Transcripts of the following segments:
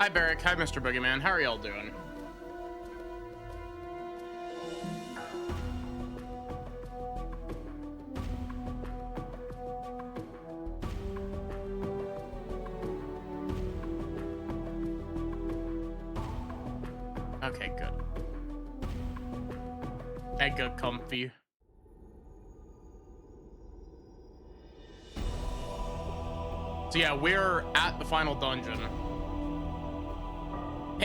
Hi, Barrick. Hi, Mr. Boogeyman. How are y'all doing? Okay, good. Mega comfy. So yeah, we're at the final dungeon.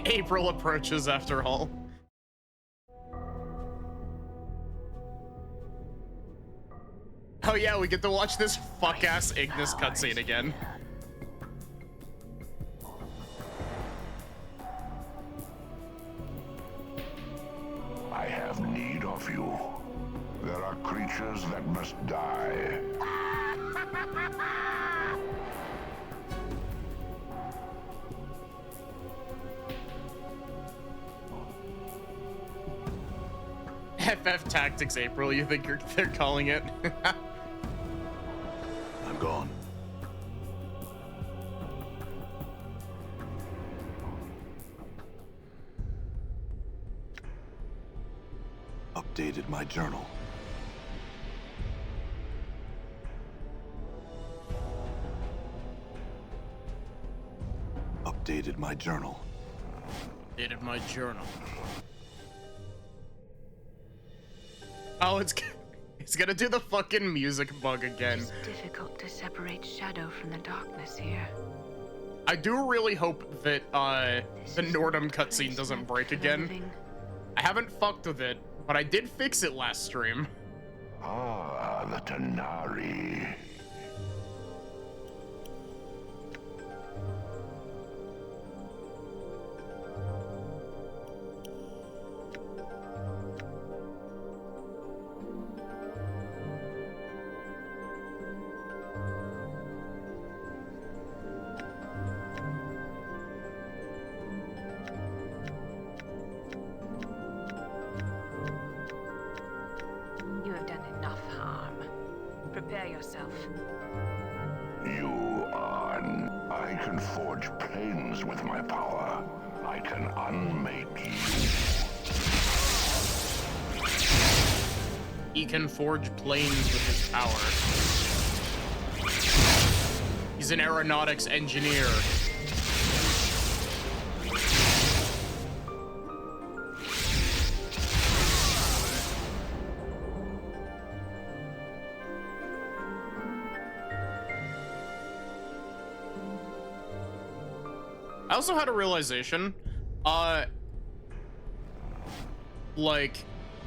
April approaches after all. Oh yeah, we get to watch this fuck-ass Ignis cutscene again. I have need of you. There are creatures that must die. FF Tactics April, you think they're calling it? I'm gone. Updated my journal. Updated my journal. Updated my journal. Oh, it's gonna do the fucking music bug again. It's difficult to separate shadow from the darkness here. I do really hope that the Nordum cutscene doesn't break again. I haven't fucked with it, but I did fix it last stream. Ah, the Tanari. You have done enough harm. Prepare yourself. You are. I can forge planes with my power. I can unmake you. He can forge planes with his power. He's an aeronautics engineer. I also had a realization, like,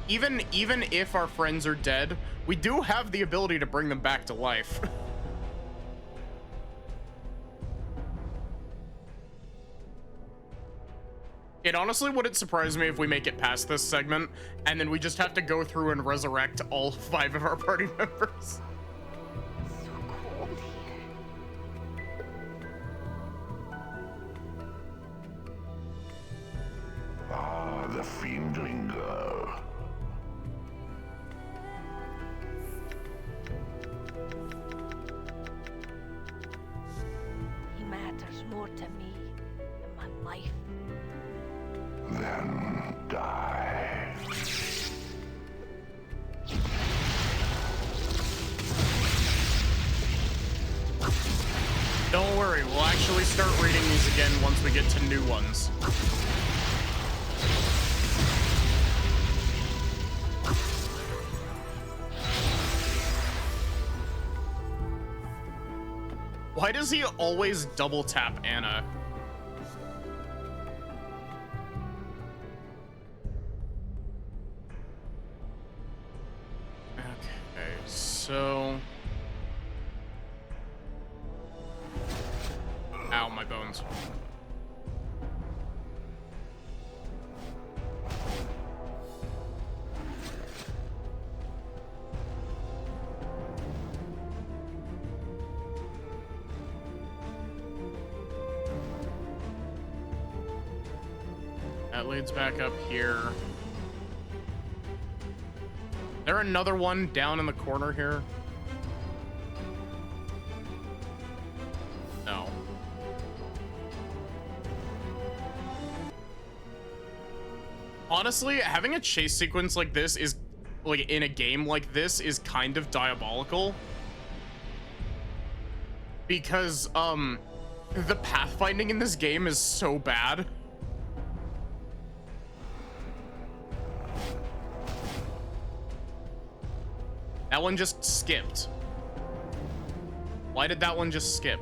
even if our friends are dead, we do have the ability to bring them back to life. It honestly wouldn't surprise me if we make it past this segment, and then we just have to go through and resurrect all 5 of our party members. So cold here. Ah, the fiendling girl. He matters more to me than my life. Then die. Don't worry, we'll actually start reading these again once we get to new ones. Why does he always double tap Anna? Okay, so... Ow, my bones. That leads back up here. There another one down in the corner here? No. Honestly, having a chase sequence like this is, like, in a game like this is kind of diabolical. Because, the pathfinding in this game is so bad. That one just skipped. Why did that one just skip?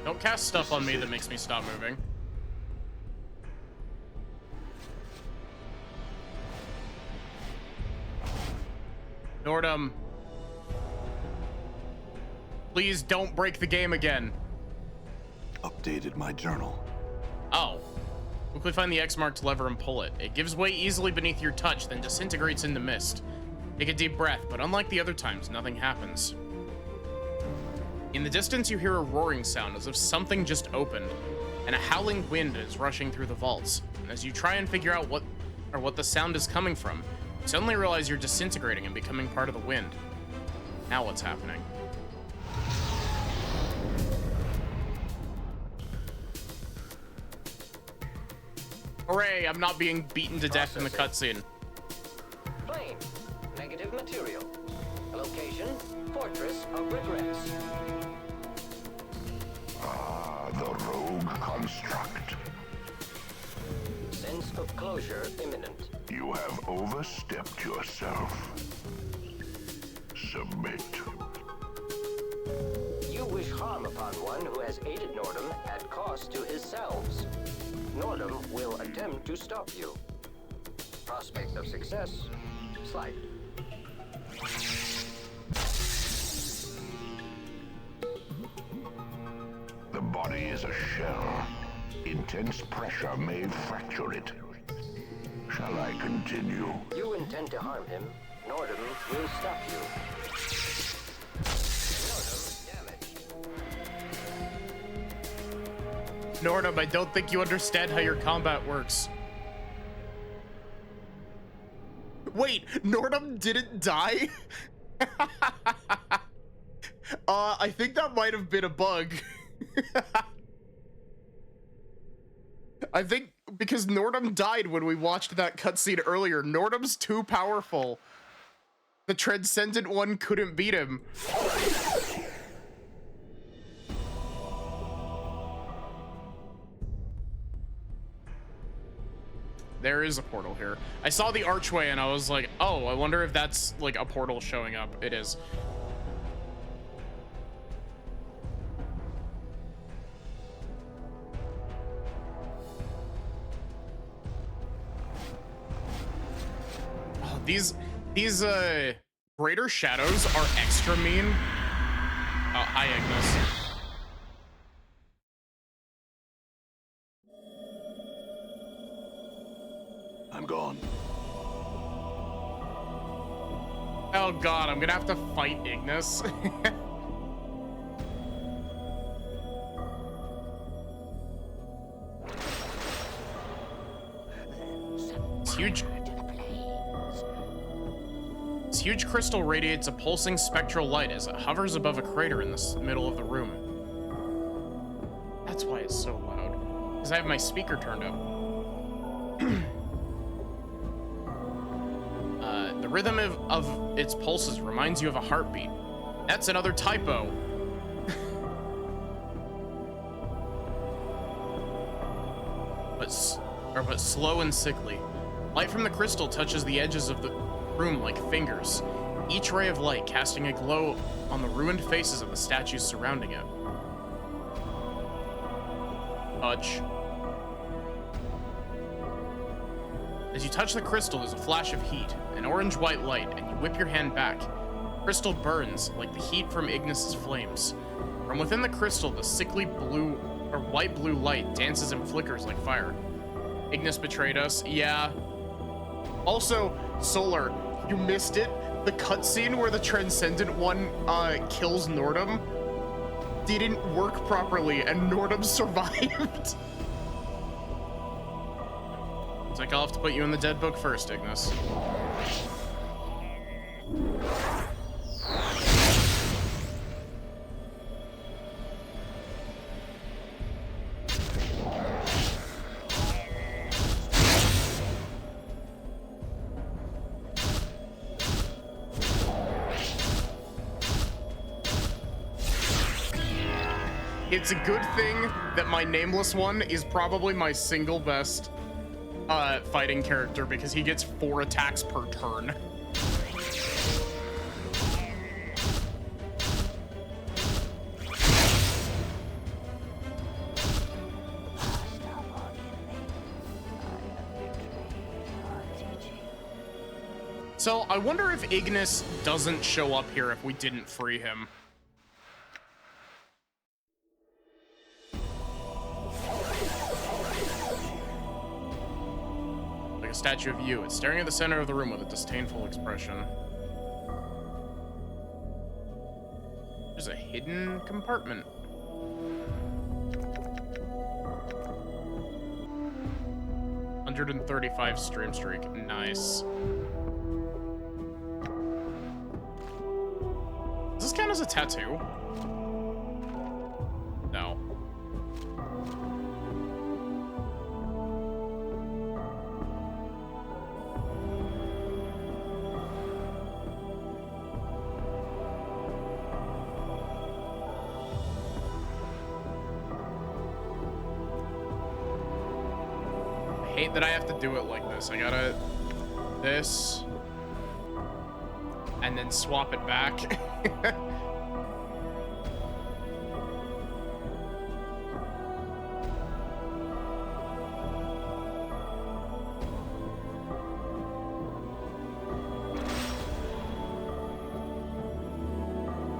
Don't cast stuff on me that makes me stop moving. Nordum. Please don't break the game again. Updated my journal. Oh. Quickly find the X marked lever and pull it. It gives way easily beneath your touch, then disintegrates into mist. Take a deep breath, but unlike the other times, nothing happens. In the distance, you hear a roaring sound as if something just opened, and a howling wind is rushing through the vaults. And as you try and figure out what the sound is coming from, you suddenly realize you're disintegrating and becoming part of the wind. Now what's happening? Hooray, I'm not being beaten to death in the cutscene. Flame. Negative material. Location. Fortress of Regrets. The rogue construct. Sense of closure imminent. You have overstepped yourself. Submit. You wish harm upon one who has aided Nordum at cost to his selves. Nordum will attempt to stop you. Prospect of success, slight. The body is a shell. Intense pressure may fracture it. Shall I continue? You intend to harm him. Nordum will stop you. Nordum damaged. Nordum, I don't think you understand how your combat works. Wait, Nordum didn't die? I think that might have been a bug. I think because Nordum died when we watched that cutscene earlier. Nordum's too powerful. The Transcendent One couldn't beat him. There is a portal here. I saw the archway and I was like, oh, I wonder if that's like a portal showing up. It is. Oh, these greater shadows are extra mean. Oh, hi, Ignis. I'm gone. Oh god, I'm gonna have to fight Ignis. This huge crystal radiates a pulsing spectral light as it hovers above a crater in the middle of the room. That's why it's so loud. Because I have my speaker turned up. The rhythm of its pulses reminds you of a heartbeat. That's another typo. but slow and sickly. Light from the crystal touches the edges of the room like fingers, each ray of light casting a glow on the ruined faces of the statues surrounding it. Touch. As you touch the crystal, there's a flash of heat, an orange-white light, and you whip your hand back. Crystal burns like the heat from Ignis's flames. From within the crystal, the sickly blue or white-blue light dances and flickers like fire. Ignis betrayed us. Yeah. Also, Solar, you missed it. the cutscene where the Transcendent one kills Nordum didn't work properly and Nordum survived. It's like, I'll have to put you in the dead book first, Ignis. It's a good thing that my nameless one is probably my single best fighting character because he gets 4 attacks per turn. So I wonder if Ignis doesn't show up here if we didn't free him. A statue of you. It's staring at the center of the room with a disdainful expression. There's a hidden compartment. $135 stream streak. Nice. Does this count as a tattoo? No. Hate that I have to do it like this. I gotta this and then swap it back.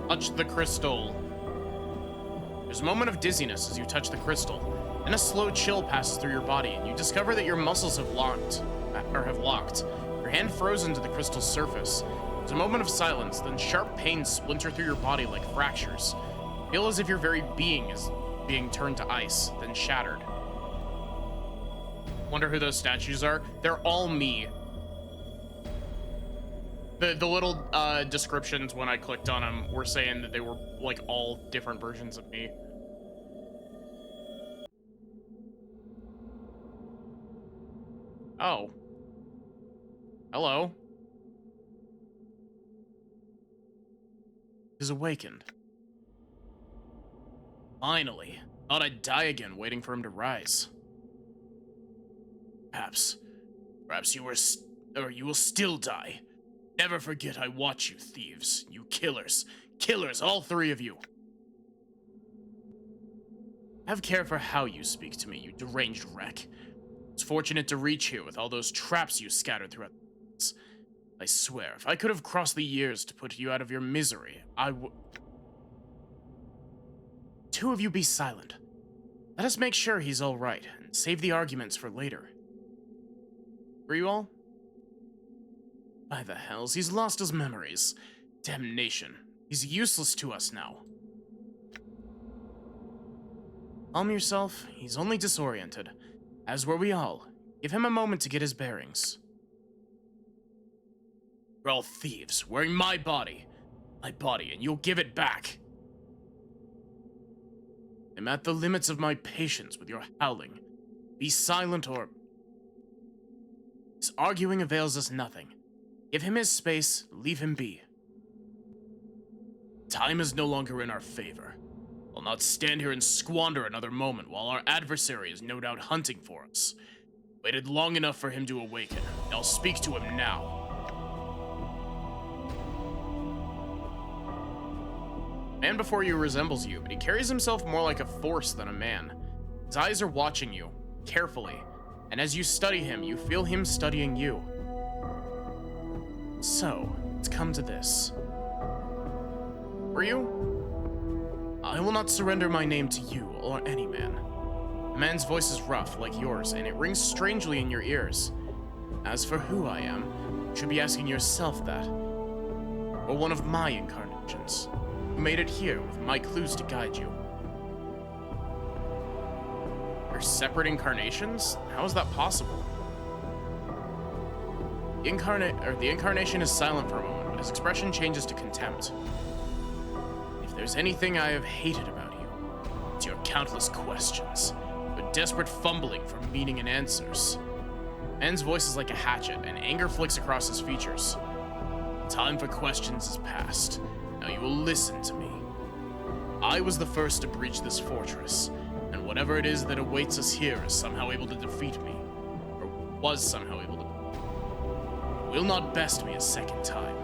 Touch the crystal. There's a moment of dizziness as you touch the crystal. Then a slow chill passes through your body, and you discover that your muscles have locked. Your hand frozen to the crystal's surface. There's a moment of silence, then sharp pains splinter through your body like fractures. You feel as if your very being is being turned to ice, then shattered. Wonder who those statues are? They're all me. The little descriptions when I clicked on them were saying that they were like all different versions of me. Oh. Hello. Is awakened. Finally. Thought I'd die again, waiting for him to rise. Perhaps you will still die. Never forget I watch you, thieves. You killers. Killers, all 3 of you. Have care for how you speak to me, you deranged wreck. It's fortunate to reach here with all those traps you scattered throughout the I swear, if I could have crossed the years to put you out of your misery, I would. 2 of you be silent. Let us make sure he's all right, and save the arguments for later. Were you all? By the hells, he's lost his memories. Damnation. He's useless to us now. Calm yourself, he's only disoriented. As were we all. Give him a moment to get his bearings. You're all thieves, wearing my body, and you'll give it back. I'm at the limits of my patience with your howling. Be silent or... This arguing avails us nothing. Give him his space, leave him be. Time is no longer in our favor. I'll not stand here and squander another moment while our adversary is no doubt hunting for us. Waited long enough for him to awaken. I'll speak to him now. Man before you resembles you, but he carries himself more like a force than a man. His eyes are watching you, carefully, and as you study him, you feel him studying you. So, it's come to this. Were you? I will not surrender my name to you or any man. The man's voice is rough, like yours, and it rings strangely in your ears. As for who I am, you should be asking yourself that. or one of my incarnations, who made it here with my clues to guide you. They're separate incarnations? How is that possible? The incarnation is silent for a moment, but his expression changes to contempt. If there's anything I have hated about you, it's your countless questions, your desperate fumbling for meaning and answers. Man's voice is like a hatchet, and anger flicks across his features. Time for questions is past. Now you will listen to me. I was the first to breach this fortress, and whatever it is that awaits us here is somehow able to defeat me, or was somehow able to. Will not best me a second time.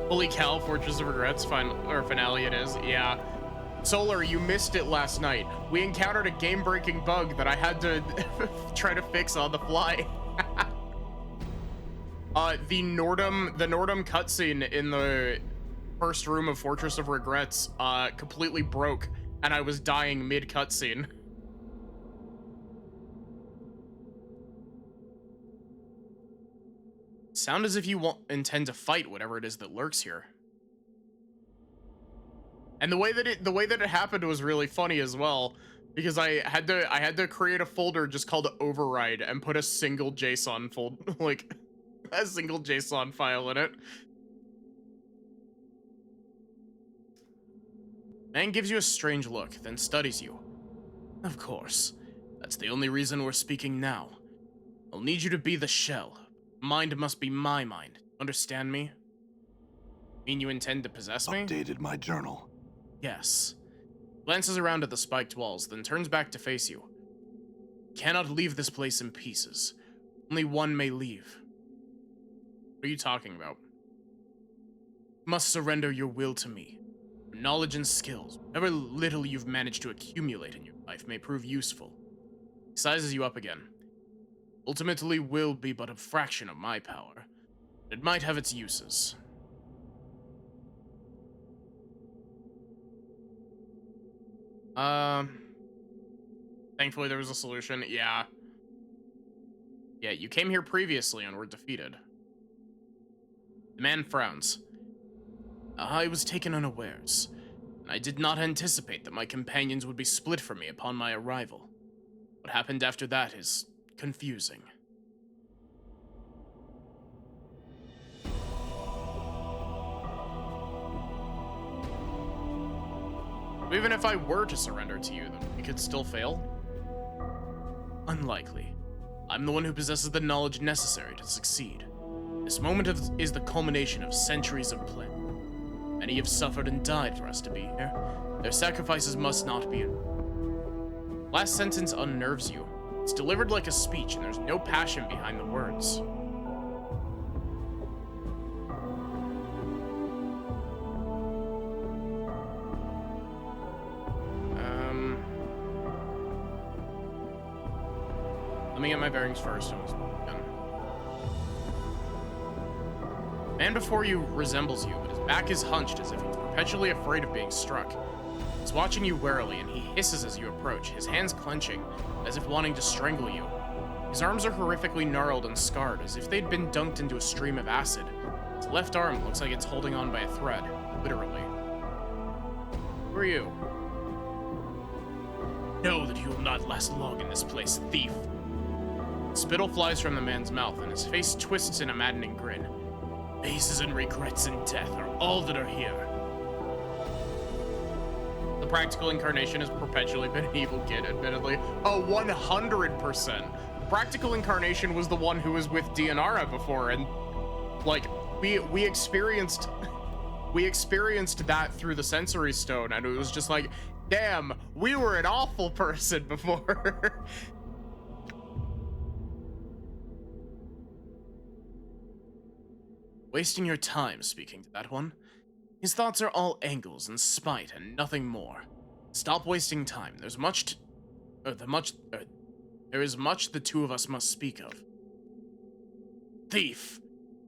Holy cow, Fortress of Regrets finale it is. Yeah. Solar, you missed it last night. We encountered a game-breaking bug that I had to try to fix on the fly. The Nordum cutscene in the first room of Fortress of Regrets completely broke, and I was dying mid-cutscene. Sound as if you intend to fight whatever it is that lurks here. And the way that it happened was really funny as well, because I had to create a folder just called override and put a single JSON a single JSON file in it. Man gives you a strange look, then studies you. Of course, that's the only reason we're speaking now. I'll need you to be the shell. Mind must be my mind. Understand me? Mean you intend to possess me? Updated my journal. Yes. Glances around at the spiked walls, then turns back to face you. Cannot leave this place in pieces. Only one may leave. What are you talking about? Must surrender your will to me. Your knowledge and skills, whatever little you've managed to accumulate in your life, may prove useful. He sizes you up again. Ultimately will be but a fraction of my power. It might have its uses. Thankfully there was a solution. Yeah, you came here previously and were defeated. The man frowns. I was taken unawares, and I did not anticipate that my companions would be split from me upon my arrival. What happened after that is confusing. Even if I were to surrender to you, then we could still fail? Unlikely. I'm the one who possesses the knowledge necessary to succeed. This moment is the culmination of centuries of plan. Many have suffered and died for us to be here. Their sacrifices must not be. Last sentence unnerves you. It's delivered like a speech, and there's no passion behind the words. Let me get my bearings first. Man before you resembles you, but his back is hunched as if he's perpetually afraid of being struck. He's watching you warily, and he hisses as you approach, his hands clenching, as if wanting to strangle you. His arms are horrifically gnarled and scarred, as if they'd been dunked into a stream of acid. His left arm looks like it's holding on by a thread, literally. Who are you? Know that you will not last long in this place, thief. Spittle flies from the man's mouth, and his face twists in a maddening grin. Mazes and regrets and death are all that are here. The practical incarnation has perpetually been an evil kid, admittedly. Oh, 100%. The practical incarnation was the one who was with Dianara before, and like we experienced that through the sensory stone, and it was just like, damn, we were an awful person before. Wasting your time speaking to that one. His thoughts are all angles and spite and nothing more. Stop wasting time. There is much the two of us must speak of. Thief!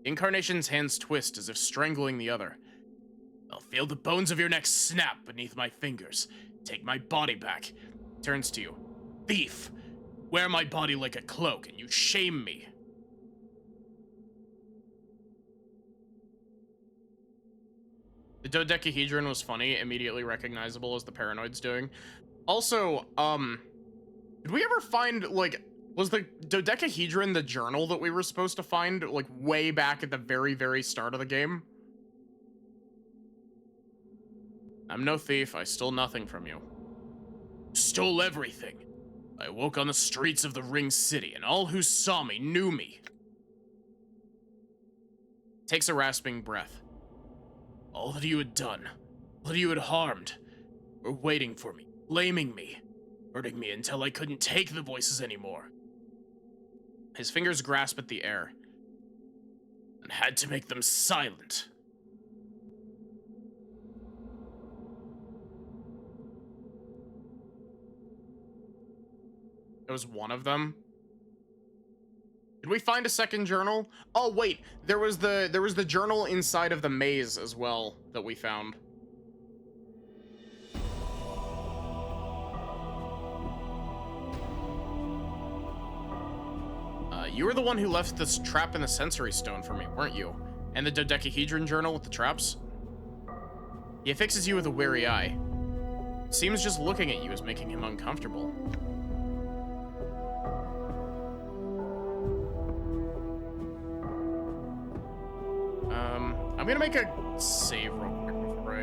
Incarnation's hands twist as if strangling the other. I'll feel the bones of your neck snap beneath my fingers. Take my body back. Turns to you. Thief! Wear my body like a cloak and you shame me. The dodecahedron was funny, immediately recognizable as the Paranoid's doing. Also, did we ever find, like, was the dodecahedron the journal that we were supposed to find, like, way back at the very, very start of the game? I'm no thief. I stole nothing from you. Stole everything. I woke on the streets of the Ring City, and all who saw me knew me. Takes a rasping breath. All that you had done, all that you had harmed, were waiting for me, blaming me, hurting me until I couldn't take the voices anymore. His fingers grasp at the air, and had to make them silent. It was one of them. Did we find a second journal? Oh wait, there was the journal inside of the maze as well that we found. You were the one who left this trap in the sensory stone for me, weren't you? And the dodecahedron journal with the traps? He affixes you with a wary eye. Seems just looking at you is making him uncomfortable. I'm gonna make a save real quick before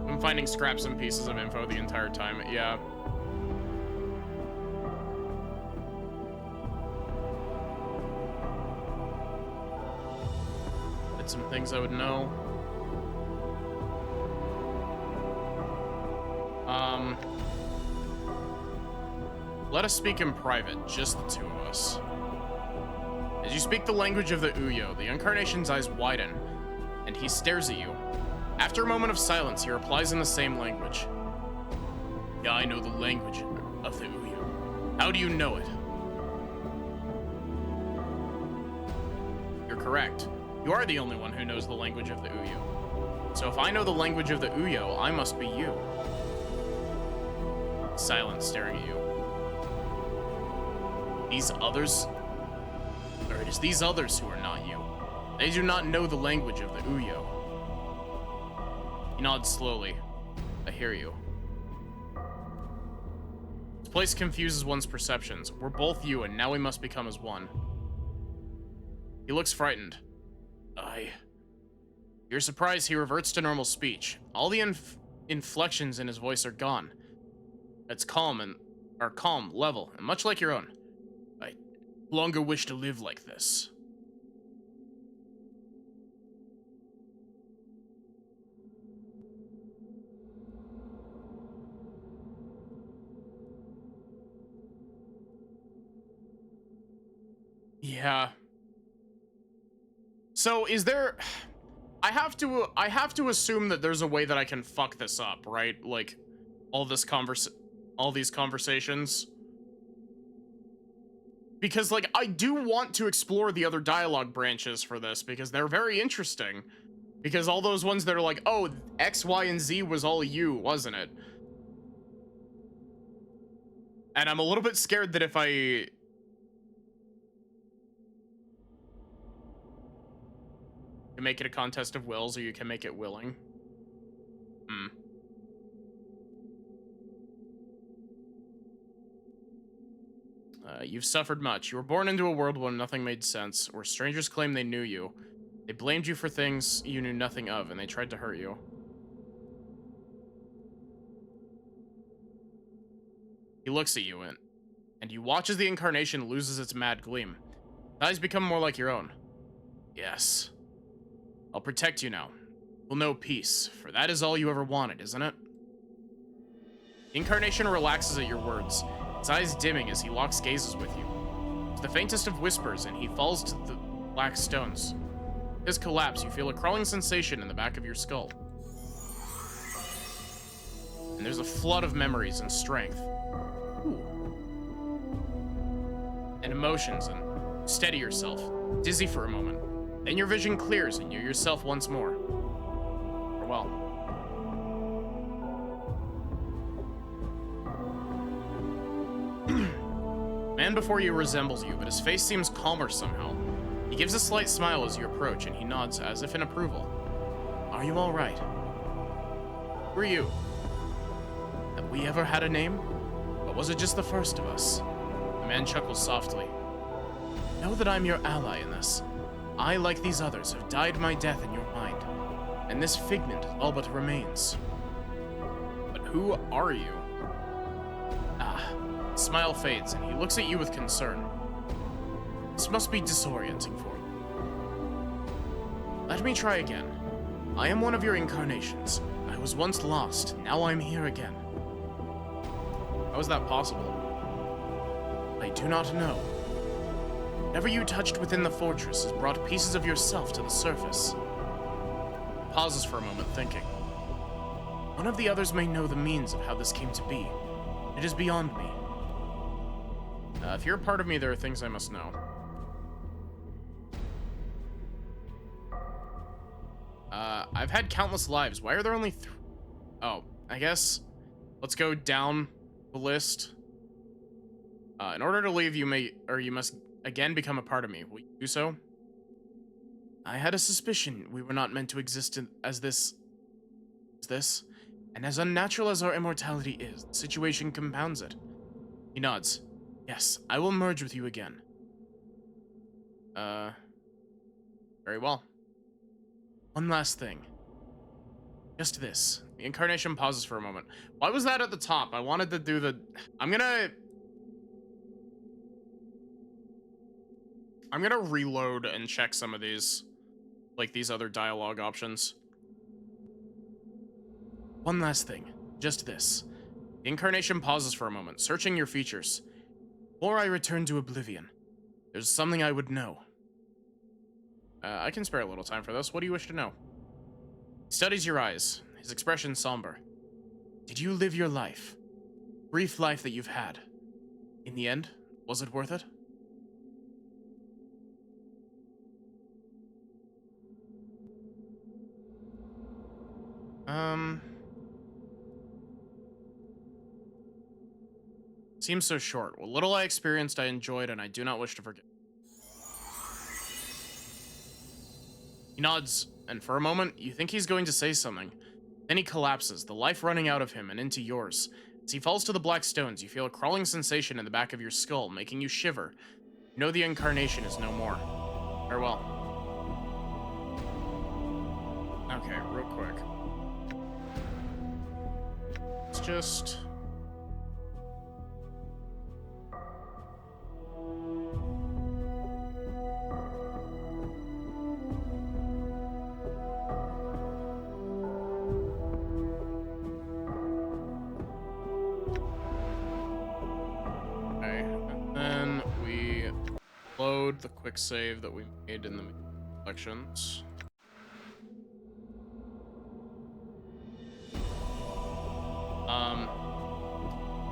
I'm finding scraps and pieces of info the entire time, yeah. Did some things I would know. Let us speak in private, just the two of us. As you speak the language of the Uyo, the Incarnation's eyes widen, and he stares at you. After a moment of silence, he replies in the same language. Yeah, I know the language of the Uyo. How do you know it? You're correct. You are the only one who knows the language of the Uyo. So if I know the language of the Uyo, I must be you. Silence, staring at you. These others... Or it is these others who are not you. They do not know the language of the Uyo. He nods slowly. I hear you. This place confuses one's perceptions. We're both you, and now we must become as one. He looks frightened. You're surprised he reverts to normal speech. All the inflections in his voice are gone. It's calm, level, and much like your own. I no longer wish to live like this. Yeah. So is there... I have to assume that there's a way that I can fuck this up, right? Like, all these conversations. Because, like, I do want to explore the other dialogue branches for this, because they're very interesting. Because all those ones that are like, oh, X, Y, and Z was all you, wasn't it? And I'm a little bit scared that if I... You can make it a contest of wills, or you can make it willing. You've suffered much. You were born into a world where nothing made sense, where strangers claimed they knew you. They blamed you for things you knew nothing of, and they tried to hurt you. He looks at you, and you watch as the Incarnation loses its mad gleam. His eyes become more like your own. Yes. I'll protect you now. We'll know peace, for that is all you ever wanted, isn't it? The Incarnation relaxes at your words, his eyes dimming as he locks gazes with you. It's the faintest of whispers, and he falls to the black stones. His collapse, you feel a crawling sensation in the back of your skull. And there's a flood of memories and strength. Ooh. And emotions, and steady yourself, dizzy for a moment. Then your vision clears and you're yourself once more. Farewell. Man before you resembles you, but his face seems calmer somehow. He gives a slight smile as you approach, and he nods as if in approval. Are you all right? Who are you? Have we ever had a name? Or was it just the first of us? The man chuckles softly. Know that I'm your ally in this. I, like these others, have died my death in your mind, and this figment all but remains. But who are you? The smile fades, and he looks at you with concern. This must be disorienting for you. Let me try again. I am one of your incarnations. I was once lost, now I'm here again. How is that possible? I do not know. Whatever you touched within the fortress has brought pieces of yourself to the surface. He pauses for a moment, thinking. One of the others may know the means of how this came to be. It is beyond me. If you're a part of me, there are things I must know. I've had countless lives. Why are there only Oh, I guess let's go down the list. In order to leave, you must again become a part of me. Will you do so? I had a suspicion we were not meant to exist as this, and as unnatural as our immortality is, the situation compounds it. He nods. Yes, I will merge with you again. Very well. One last thing. Just this. The incarnation pauses for a moment. Why was that at the top? I wanted to do the... I'm gonna reload and check some of these. Like these other dialogue options. One last thing. Just this. The incarnation pauses for a moment, searching your features. Before I return to Oblivion, there's something I would know. I can spare a little time for this. What do you wish to know? He studies your eyes, his expression somber. Did you live your life? Brief life that you've had. In the end, was it worth it? Seems so short. What little I experienced, I enjoyed, and I do not wish to forget. He nods, and for a moment, you think he's going to say something. Then he collapses, the life running out of him and into yours. As he falls to the black stones, you feel a crawling sensation in the back of your skull, making you shiver. You know the incarnation is no more. Farewell. Okay, real quick. Let's just... load the quick save that we made in the collections.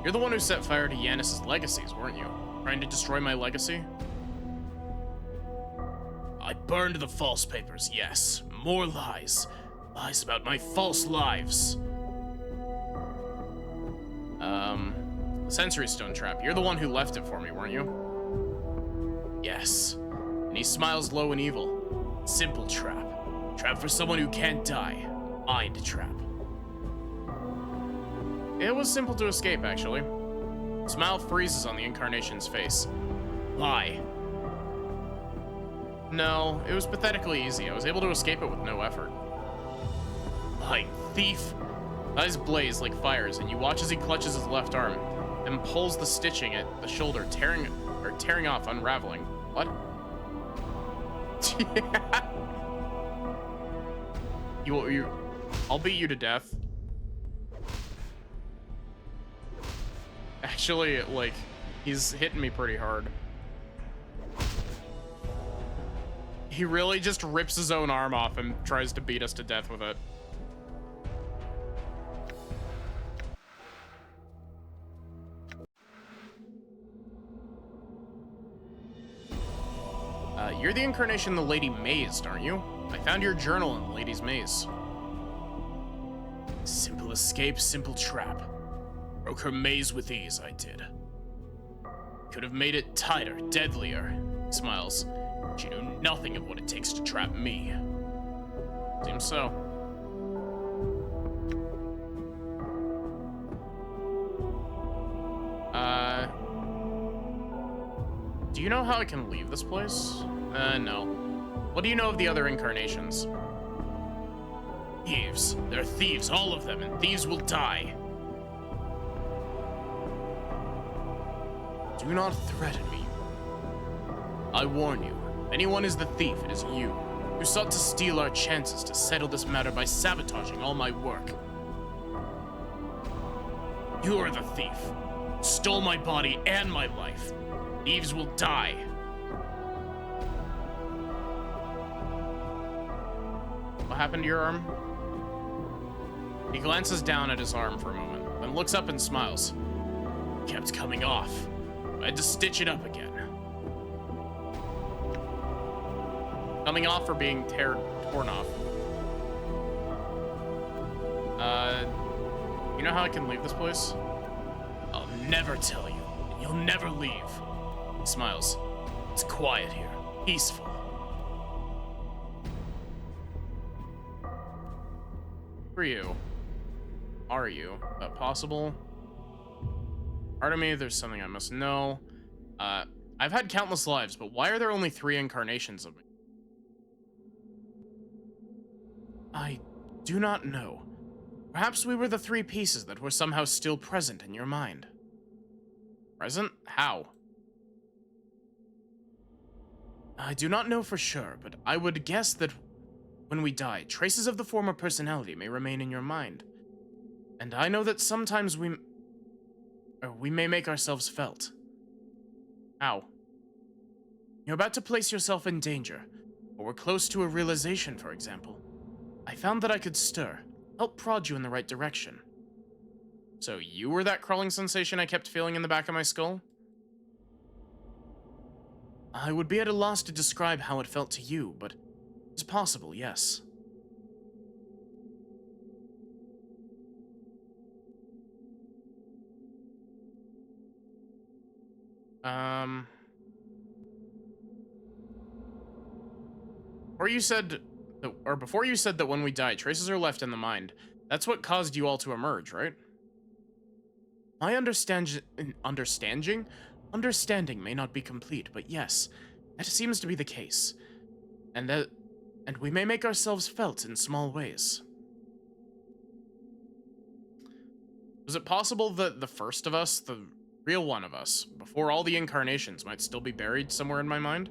You're the one who set fire to Yanis's legacies, weren't you? Trying to destroy my legacy? I burned the false papers, yes. More lies. Lies about my false lives. The sensory stone trap. You're the one who left it for me, weren't you? Yes. And he smiles low and evil. Simple trap. Trap for someone who can't die. Mind trap. It was simple to escape, actually. The smile freezes on the incarnation's face. Lie. No, it was pathetically easy. I was able to escape it with no effort. Lying thief. Eyes blaze like fires, and you watch as he clutches his left arm and pulls the stitching at the shoulder, tearing off, unraveling. What? I'll beat you to death. Actually, like, he's hitting me pretty hard. He really just rips his own arm off and tries to beat us to death with it. You're the incarnation the Lady Mazed, aren't you? I found your journal in the Lady's Maze. Simple escape, simple trap. Broke her maze with ease, I did. Could have made it tighter, deadlier. He smiles. but you know nothing of what it takes to trap me. Seems so. Do you know how I can leave this place? No. What do you know of the other incarnations? Thieves. They're thieves, all of them, and thieves will die. Do not threaten me. I warn you, if anyone is the thief, it is you, who sought to steal our chances to settle this matter by sabotaging all my work. You are the thief. Stole my body and my life. Thieves will die. What happened to your arm? He glances down at his arm for a moment, then looks up and smiles. It kept coming off. I had to stitch it up again. Coming off or being torn off? You know how I can leave this place? I'll never tell you, and you'll never leave. He smiles. It's quiet here, peaceful. For you. Are you? Possible? Pardon me, there's something I must know. I've had countless lives, but why are there only 3 incarnations of me? I do not know. Perhaps we were the 3 pieces that were somehow still present in your mind. Present? How? I do not know for sure, but I would guess that when we die, traces of the former personality may remain in your mind. And I know that sometimes we may make ourselves felt. How? You're about to place yourself in danger, or we're close to a realization, for example. I found that I could stir, help prod you in the right direction. So you were that crawling sensation I kept feeling in the back of my skull? I would be at a loss to describe how it felt to you, but it's possible, yes. Before you said that when we die, traces are left in the mind. That's what caused you all to emerge, right? My understanding may not be complete, but yes, that seems to be the case. And we may make ourselves felt in small ways. Was it possible that the first of us, the real one of us, before all the incarnations, might still be buried somewhere in my mind?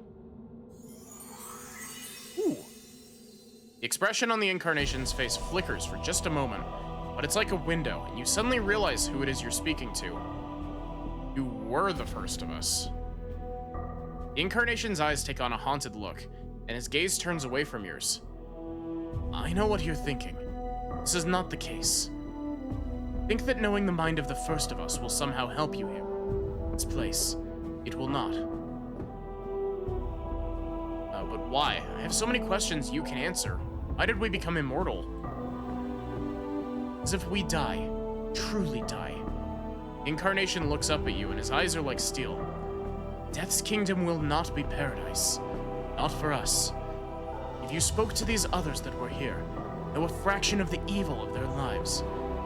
Ooh. The expression on the incarnation's face flickers for just a moment, but it's like a window, and you suddenly realize who it is you're speaking to. You were the first of us. The incarnation's eyes take on a haunted look, and his gaze turns away from yours. I know what you're thinking. This is not the case. Think that knowing the mind of the first of us will somehow help you here. Its place. It will not. But why? I have so many questions you can answer. Why did we become immortal? As if we die, truly die. Incarnation looks up at you and his eyes are like steel. Death's kingdom will not be paradise. Not for us. If you spoke to these others that were here, know a fraction of the evil of their lives,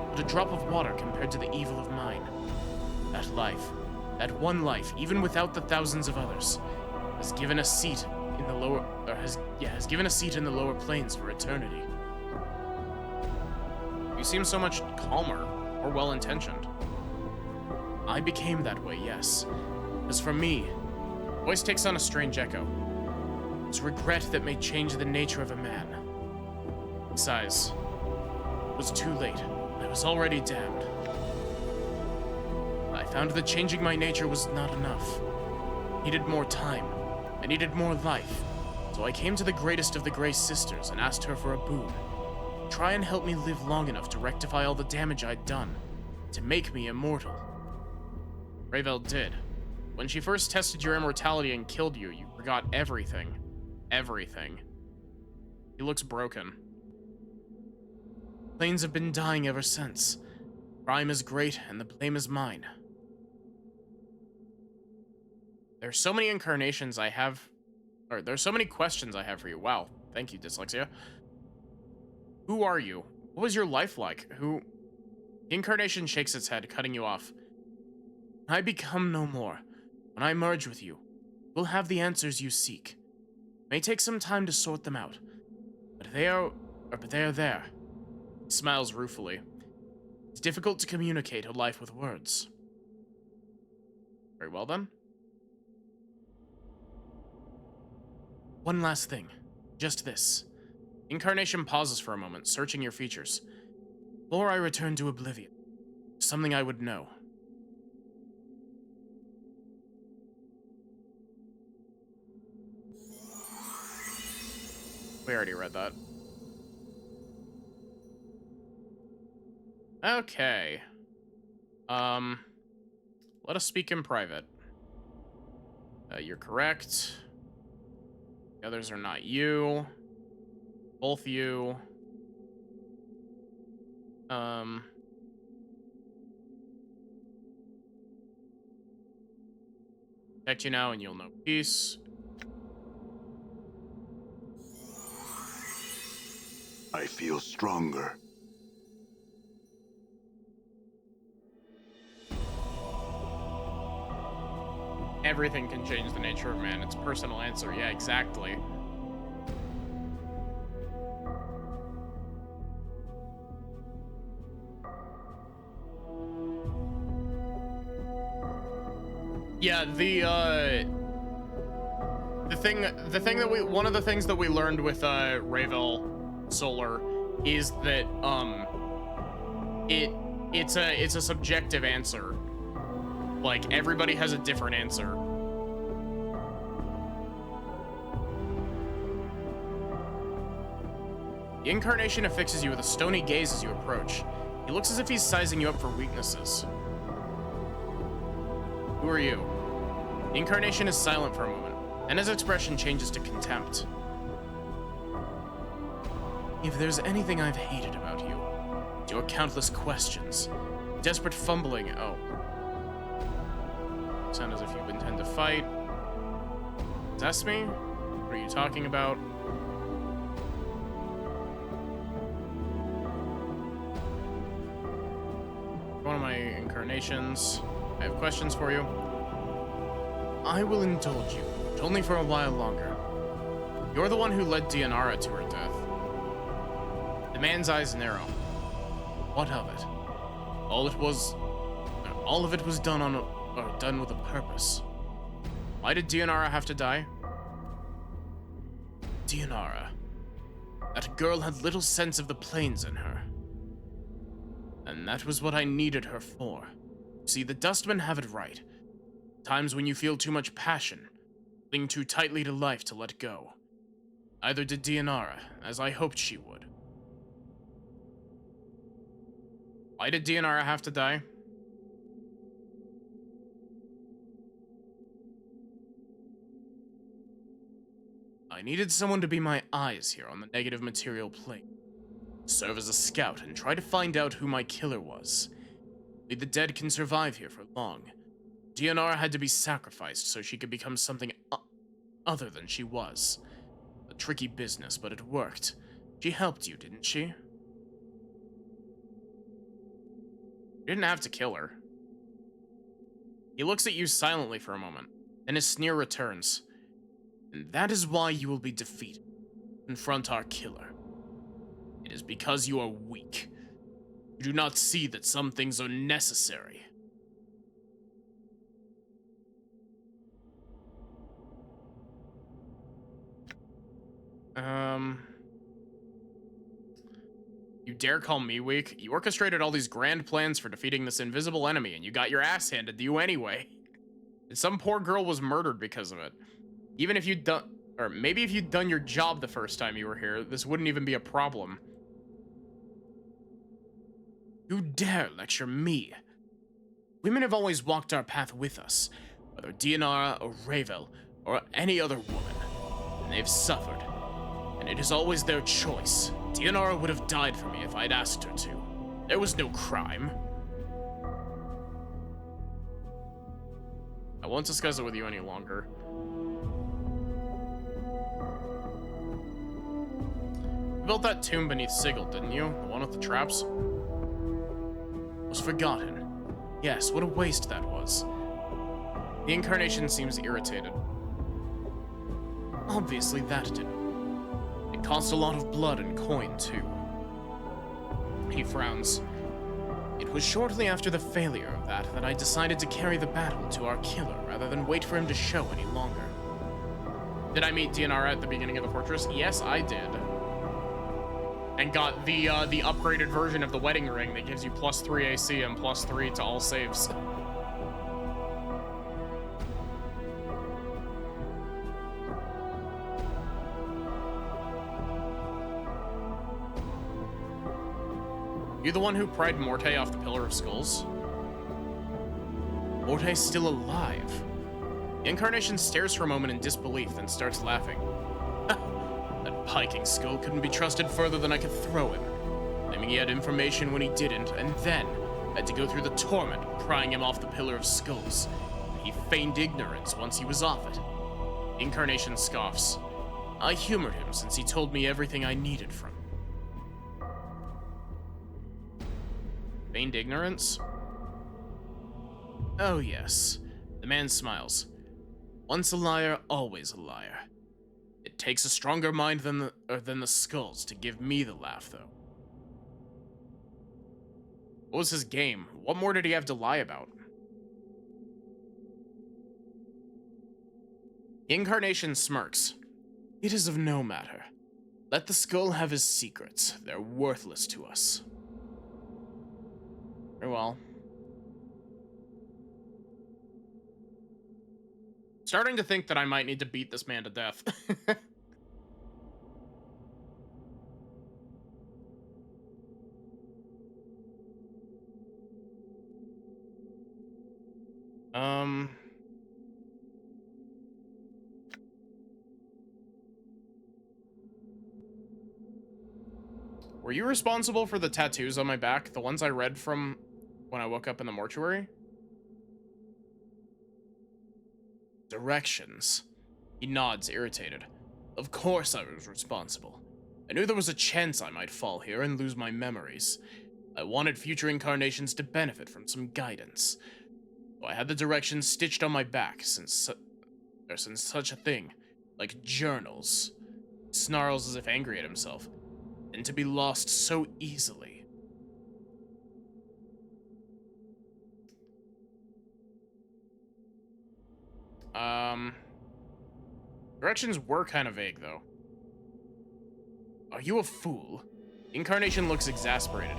but a drop of water compared to the evil of mine. That life, that one life, even without the thousands of others, has given a seat in the lower, has given a seat in the lower planes for eternity. You seem so much calmer, or well-intentioned. I became that way, yes. As for me, voice takes on a strange echo. It's regret that may change the nature of a man. He sighs. It was too late. I was already damned. I found that changing my nature was not enough. I needed more time. I needed more life. So I came to the greatest of the Grey Sisters and asked her for a boon. Try and help me live long enough to rectify all the damage I'd done. To make me immortal. Ravel did. When she first tested your immortality and killed you, you forgot everything. Everything. He looks broken. Planes have been dying ever since. Crime is great, and the blame is mine. There's so many incarnations I have, Alright, there's so many questions I have for you. Wow. Thank you, Dyslexia. Who are you? What was your life like? Who... The incarnation shakes its head, cutting you off. When I become no more, when I merge with you, you'll have the answers you seek. It may take some time to sort them out, but they are there. He smiles ruefully. It's difficult to communicate a life with words. Very well then. One last thing. Just this. Incarnation pauses for a moment, searching your features. Before I return to Oblivion, something I would know. We already read that. Okay. Let us speak in private. You're correct. The others are not you. Both you. Protect you now and you'll know peace. I feel stronger. Everything can change the nature of man. It's a personal answer. Yeah, exactly. Yeah, one of the things that we learned with Ravel Solar is that it's a subjective answer. Like, everybody has a different answer. The incarnation affixes you with a stony gaze as you approach. He looks as if he's sizing you up for weaknesses. Who are you? The incarnation is silent for a moment, and his expression changes to contempt. If there's anything I've hated about you, it's your countless questions, desperate fumbling. Oh. Sound as if you intend to fight. Possess me? What are you talking about? One of my incarnations. I have questions for you. I will indulge you, but only for a while longer. You're the one who led Dianara to her death. The man's eyes narrow. What of it? All of it was done done with a purpose. Why did Dianara have to die? Dianara. That girl had little sense of the planes in her. And that was what I needed her for. See, the Dustmen have it right. Times when you feel too much passion, cling too tightly to life to let go. Either did Dianara, as I hoped she would. Why did Dianara have to die? I needed someone to be my eyes here on the negative material plane. Serve as a scout and try to find out who my killer was. Only the dead can survive here for long. Dianara had to be sacrificed so she could become something other than she was. A tricky business, but it worked. She helped you, didn't she? You didn't have to kill her. He looks at you silently for a moment, then his sneer returns. And that is why you will be defeated. Confront our killer. It is because you are weak. You do not see that some things are necessary. You dare call me weak? You orchestrated all these grand plans for defeating this invisible enemy, and you got your ass handed to you anyway. And some poor girl was murdered because of it. Even if you'd done, or maybe if you'd done your job the first time you were here, this wouldn't even be a problem. You dare lecture me? Women have always walked our path with us, whether Dianara or Ravel or any other woman, and they've suffered. And it is always their choice. Dianara would have died for me if I'd asked her to. There was no crime. I won't discuss it with you any longer. You built that tomb beneath Sigil, didn't you? The one with the traps? Was forgotten. Yes, what a waste that was. The incarnation seems irritated. Obviously that didn't. It cost a lot of blood and coin, too. He frowns. It was shortly after the failure of that I decided to carry the battle to our killer rather than wait for him to show any longer. Did I meet DNR at the beginning of the fortress? Yes, I did. And got the upgraded version of the wedding ring that gives you +3 AC and +3 to all saves. You the one who pried Morte off the Pillar of Skulls? Morte's still alive. The incarnation stares for a moment in disbelief, then starts laughing. That piking skull couldn't be trusted further than I could throw him, claiming he had information when he didn't, and then had to go through the torment of prying him off the Pillar of Skulls. He feigned ignorance once he was off it. The incarnation scoffs. I humored him since he told me everything I needed from him. Feigned ignorance? Oh yes. The man smiles. Once a liar, always a liar. It takes a stronger mind than the skulls to give me the laugh, though. What was his game? What more did he have to lie about? The incarnation smirks. It is of no matter. Let the skull have his secrets. They're worthless to us. Very well. Starting to think that I might need to beat this man to death. Were you responsible for the tattoos on my back? The ones I read from when I woke up in the mortuary? Directions. He nods, irritated. Of course I was responsible. I knew there was a chance I might fall here and lose my memories. I wanted future incarnations to benefit from some guidance. So I had the directions stitched on my back, since such a thing, like journals. He snarls as if angry at himself, and to be lost so easily. Directions were kind of vague, though. Are you a fool? Incarnation looks exasperated.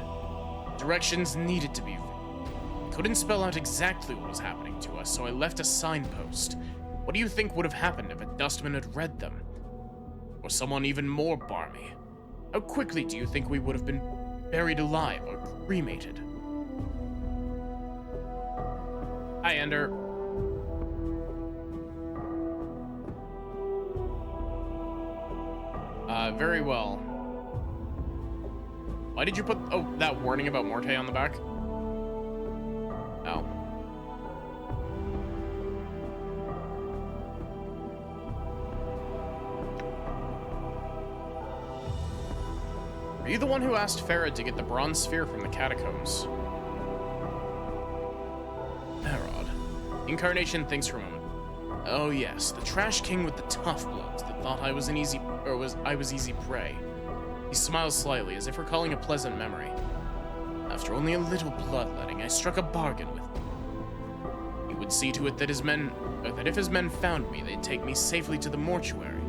Directions needed to be vague. Couldn't spell out exactly what was happening to us, so I left a signpost. What do you think would have happened if a dustman had read them? Or someone even more barmy? How quickly do you think we would have been buried alive or cremated? Hi, Ender. Very well. Why did you put, that warning about Morte on the back? Oh. Are you the one who asked Farad to get the bronze sphere from the catacombs? Farad. Incarnation thinks for a moment. Oh yes, the trash king with the tough bloods that thought I was easy prey. He smiles slightly, as if recalling a pleasant memory. After only a little bloodletting, I struck a bargain with him. He would see to it that that if his men found me, they'd take me safely to the mortuary.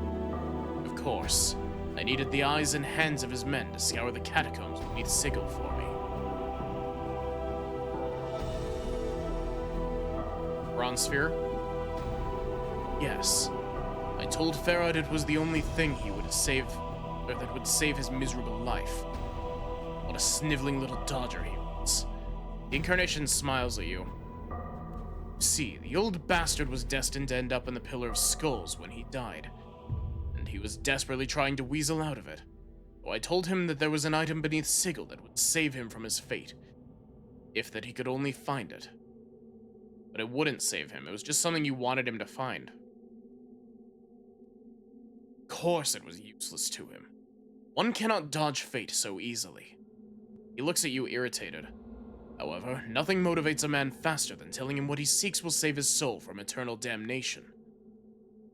Of course, I needed the eyes and hands of his men to scour the catacombs beneath Sigil for me. Bronze sphere? Yes. I told Farad it was the only thing he would save, or that would save his miserable life. What a sniveling little dodger he was. The incarnation smiles at you. See, the old bastard was destined to end up in the Pillar of Skulls when he died, and he was desperately trying to weasel out of it. So I told him that there was an item beneath Sigil that would save him from his fate, if that he could only find it. But it wouldn't save him, it was just something you wanted him to find. Of course it was useless to him. One cannot dodge fate so easily. He looks at you irritated. However, nothing motivates a man faster than telling him what he seeks will save his soul from eternal damnation.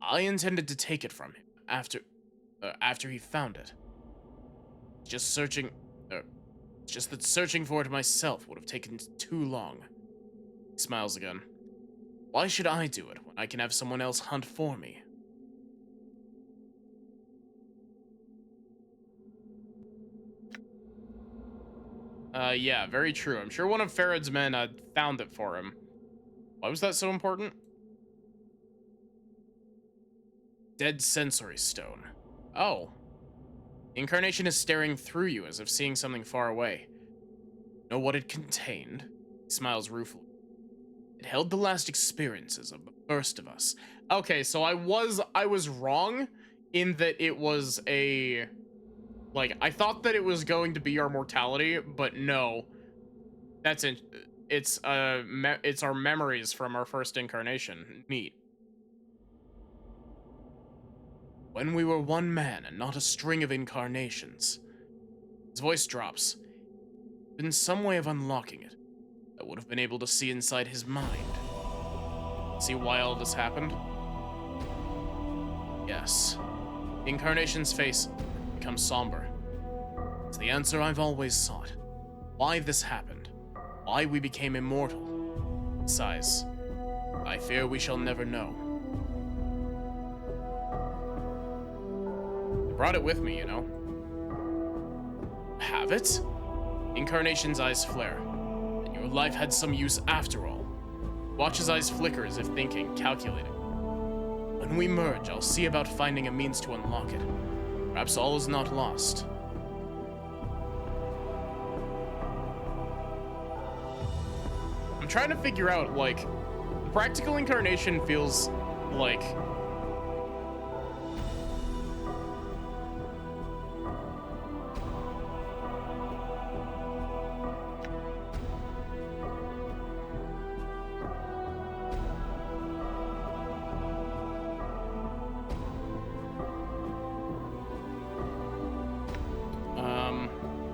I intended to take it from him after he found it. Just that searching for it myself would have taken too long. He smiles again. Why should I do it when I can have someone else hunt for me? Yeah, very true. I'm sure one of Farad's men found it for him. Why was that so important? Dead sensory stone. Oh. The incarnation is staring through you as if seeing something far away. Know what it contained? He smiles ruefully. It held the last experiences of the first of us. Okay, so I was wrong in that it was a... Like, I thought that it was going to be our mortality, but no. That's it. It's our memories from our first incarnation. Neat. When we were one man and not a string of incarnations. His voice drops. In some way of unlocking it, I would have been able to see inside his mind. See why all this happened? Yes. The incarnation's face becomes somber. It's the answer I've always sought. Why this happened. Why we became immortal. He sighs. I fear we shall never know. I brought it with me, you know. Have it? Incarnation's eyes flare. And your life had some use after all. Watch his eyes flicker as if thinking, calculating. When we merge, I'll see about finding a means to unlock it. Perhaps all is not lost. I'm trying to figure out, like, the practical incarnation feels like...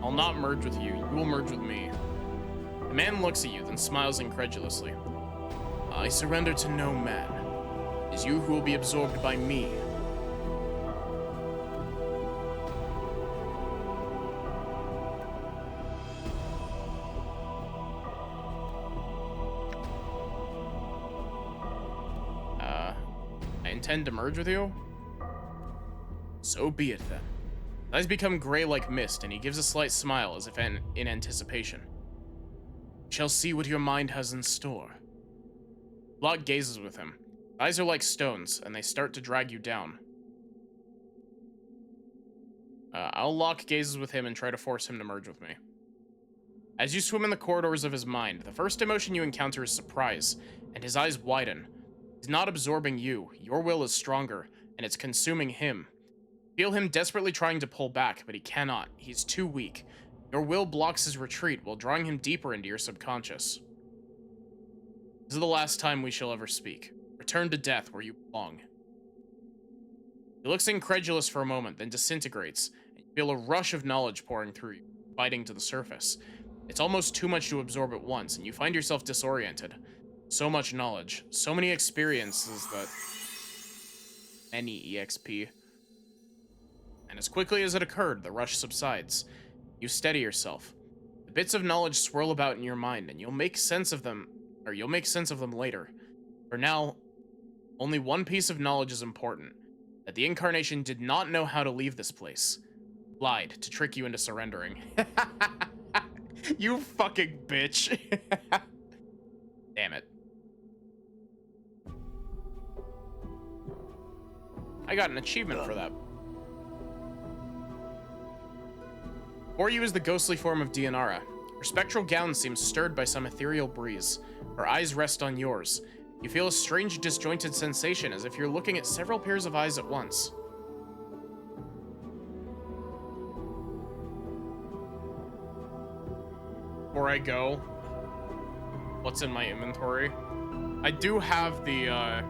I'll not merge with you. You will merge with me. The man looks at you, then smiles incredulously. I surrender to no man. It is you who will be absorbed by me. I intend to merge with you? So be it then. His eyes become gray like mist, and he gives a slight smile as if in anticipation. Shall see what your mind has in store. Locke gazes with him. His eyes are like stones, and they start to drag you down. Locke gazes with him and try to force him to merge with me. As you swim in the corridors of his mind, the first emotion you encounter is surprise, and his eyes widen. He's not absorbing you. Your will is stronger, and it's consuming him. Feel him desperately trying to pull back, but he cannot. He's too weak. Your will blocks his retreat while drawing him deeper into your subconscious. This is the last time we shall ever speak. Return to death where you belong. He looks incredulous for a moment, then disintegrates, and you feel a rush of knowledge pouring through you, biting to the surface. It's almost too much to absorb at once, and you find yourself disoriented. So much knowledge, so many experiences that... Any EXP. And as quickly as it occurred, the rush subsides. You steady yourself. The bits of knowledge swirl about in your mind, and you'll make sense of them later. For now, only one piece of knowledge is important. That the incarnation did not know how to leave this place. Lied to trick you into surrendering. You fucking bitch. Damn it. I got an achievement for that. Before you is the ghostly form of Dianara. Her spectral gown seems stirred by some ethereal breeze. Her eyes rest on yours. You feel a strange disjointed sensation as if you're looking at several pairs of eyes at once. Before I go, what's in my inventory? I do have the, I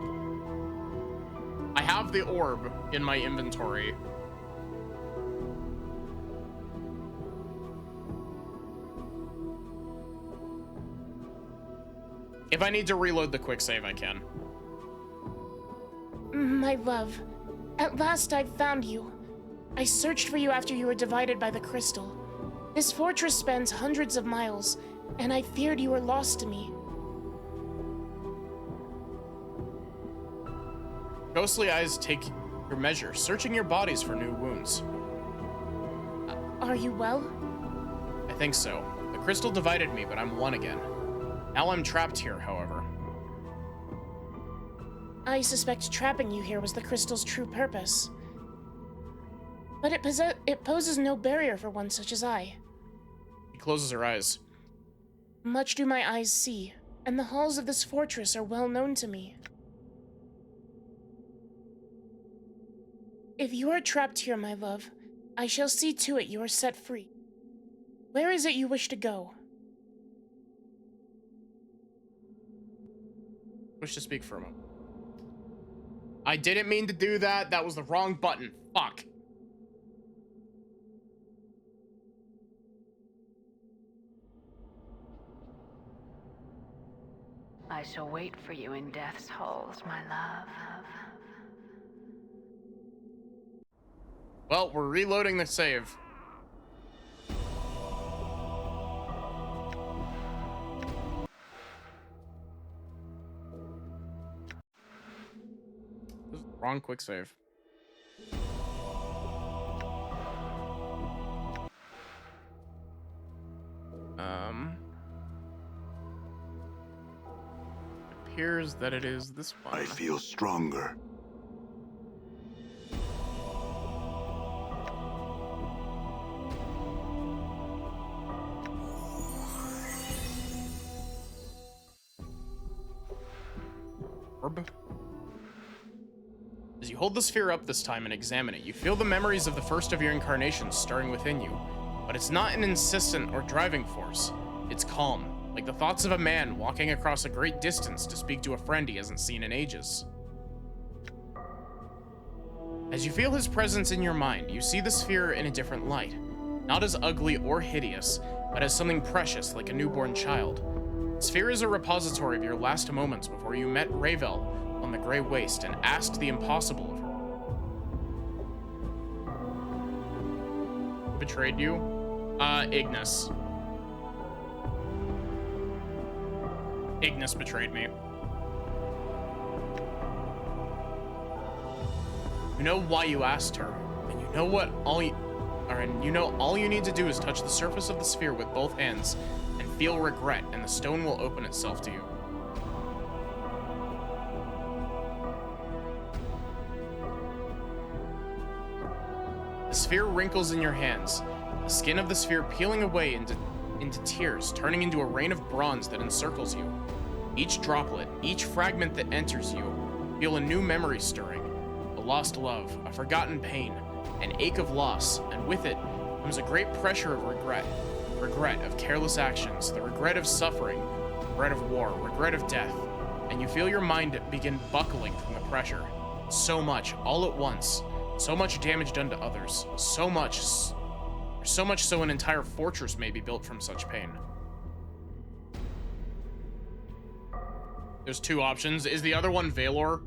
have the orb in my inventory. If I need to reload the quick save, I can. My love, at last I've found you. I searched for you after you were divided by the crystal. This fortress spans hundreds of miles, and I feared you were lost to me. Ghostly eyes take your measure, searching your bodies for new wounds. Are you well? I think so. The crystal divided me, but I'm one again. Now I'm trapped here, however. I suspect trapping you here was the crystal's true purpose. But it poses no barrier for one such as I. She closes her eyes. Much do my eyes see, and the halls of this fortress are well known to me. If you are trapped here, my love, I shall see to it you are set free. Where is it you wish to go? Wish to speak for a moment. I didn't mean to do that. That was the wrong button. Fuck. I shall wait for you in death's halls, my love. Well, we're reloading the save. This is the wrong quick save. Appears that it is this one. I feel stronger. Orb. As you hold the sphere up this time and examine it, you feel the memories of the first of your incarnations stirring within you. But it's not an insistent or driving force. It's calm, like the thoughts of a man walking across a great distance to speak to a friend he hasn't seen in ages. As you feel his presence in your mind, you see the sphere in a different light. Not as ugly or hideous, but as something precious like a newborn child. The sphere is a repository of your last moments before you met Ravel on the Grey Waste and asked the impossible of her. Betrayed you? Ignis. Ignis betrayed me. You know why you asked her, and you know all you need to do is touch the surface of the sphere with both hands and feel regret, and the stone will open itself to you. The sphere wrinkles in your hands, the skin of the sphere peeling away into tears, turning into a rain of bronze that encircles you. Each droplet, each fragment that enters you, feel a new memory stirring. A lost love, a forgotten pain, an ache of loss, and with it comes a great pressure of regret. Regret of careless actions, the regret of suffering, regret of war, regret of death, and you feel your mind begin buckling from the pressure. So much, all at once, so much damage done to others, so much so an entire fortress may be built from such pain. There's two options. Is the other one Valor?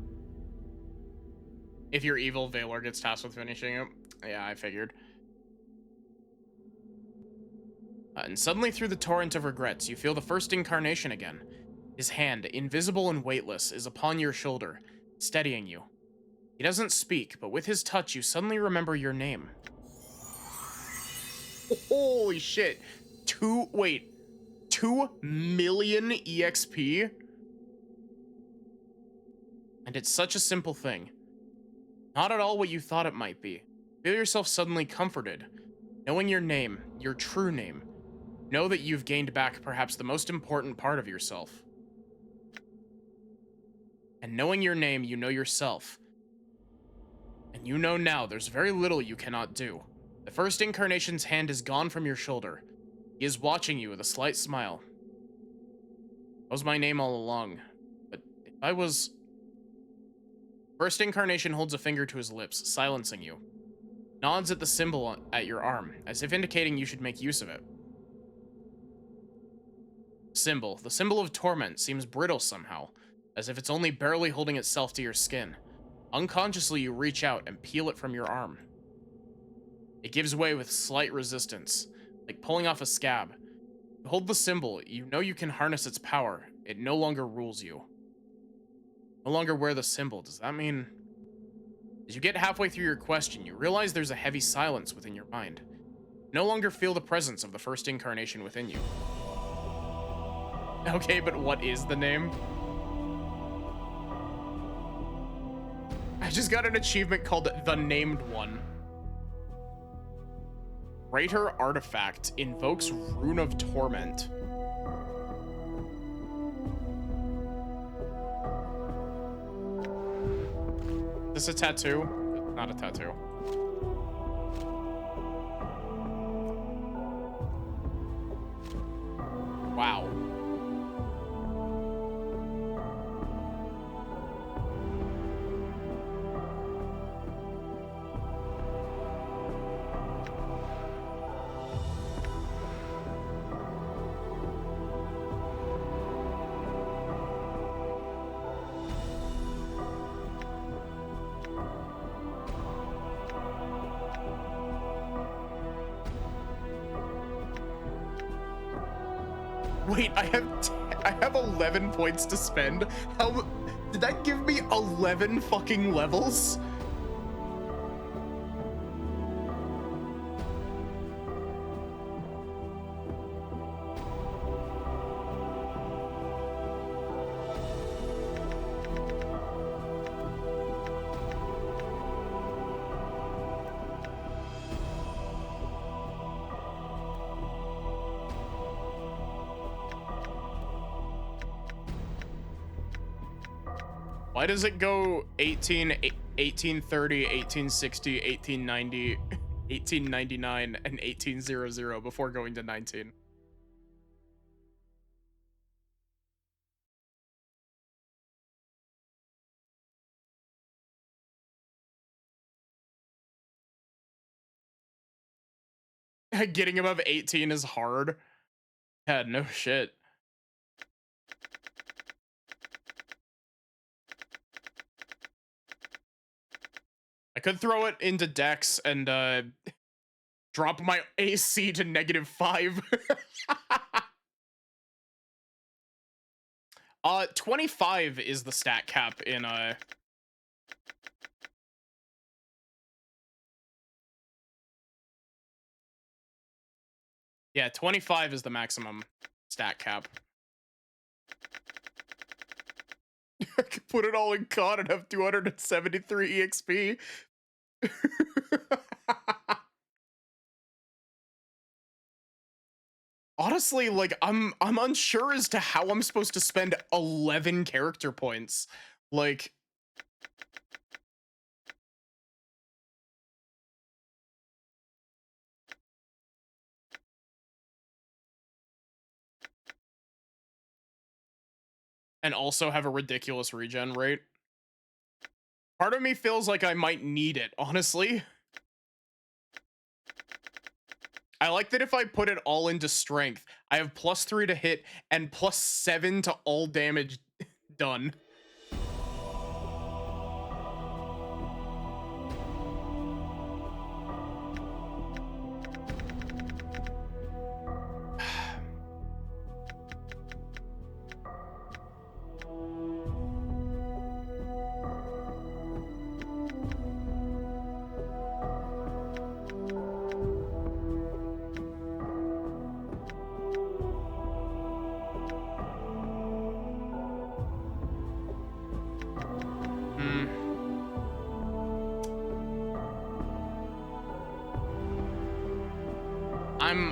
If you're evil, Valor gets tasked with finishing it. Yeah, I figured. And suddenly through the torrent of regrets, you feel the first incarnation again. His hand, invisible and weightless, is upon your shoulder, steadying you. He doesn't speak, but with his touch, you suddenly remember your name. Holy shit. 2 million EXP? And it's such a simple thing. Not at all what you thought it might be. Feel yourself suddenly comforted. Knowing your name, your true name. Know that you've gained back perhaps the most important part of yourself. And knowing your name, you know yourself. And you know now there's very little you cannot do. The first incarnation's hand is gone from your shoulder. He is watching you with a slight smile. That was my name all along. But if I was... First incarnation holds a finger to his lips, silencing you. Nods at the symbol at your arm, as if indicating you should make use of it. Symbol. The symbol of Torment seems brittle somehow, as if it's only barely holding itself to your skin. Unconsciously, you reach out and peel it from your arm. It gives way with slight resistance, like pulling off a scab. You hold the symbol, you know you can harness its power. It no longer rules you. No longer wear the symbol. Does that mean... As you get halfway through your question, you realize there's a heavy silence within your mind. You no longer feel the presence of the first incarnation within you. Okay, but what is the name? I just got an achievement called The Named One. Greater Artifact invokes Rune of Torment. Is this a tattoo? Not a tattoo. Wow. Wait, I have 11 points to spend. How did that give me 11 fucking levels? Why does it go 1830, 1860, 1890, 1899, and 1800 before going to 19? Getting above 18 is hard. Yeah, no shit. I could throw it into Dex and drop my AC to -5. 25 is the stat cap in yeah, 25 is the maximum stat cap. I could put it all in con and have 273 EXP. Honestly, like I'm unsure as to how I'm supposed to spend 11 character points. Like and also have a ridiculous regen rate. Part of me feels like I might need it, honestly. I like that if I put it all into strength, I have +3 to hit and +7 to all damage done.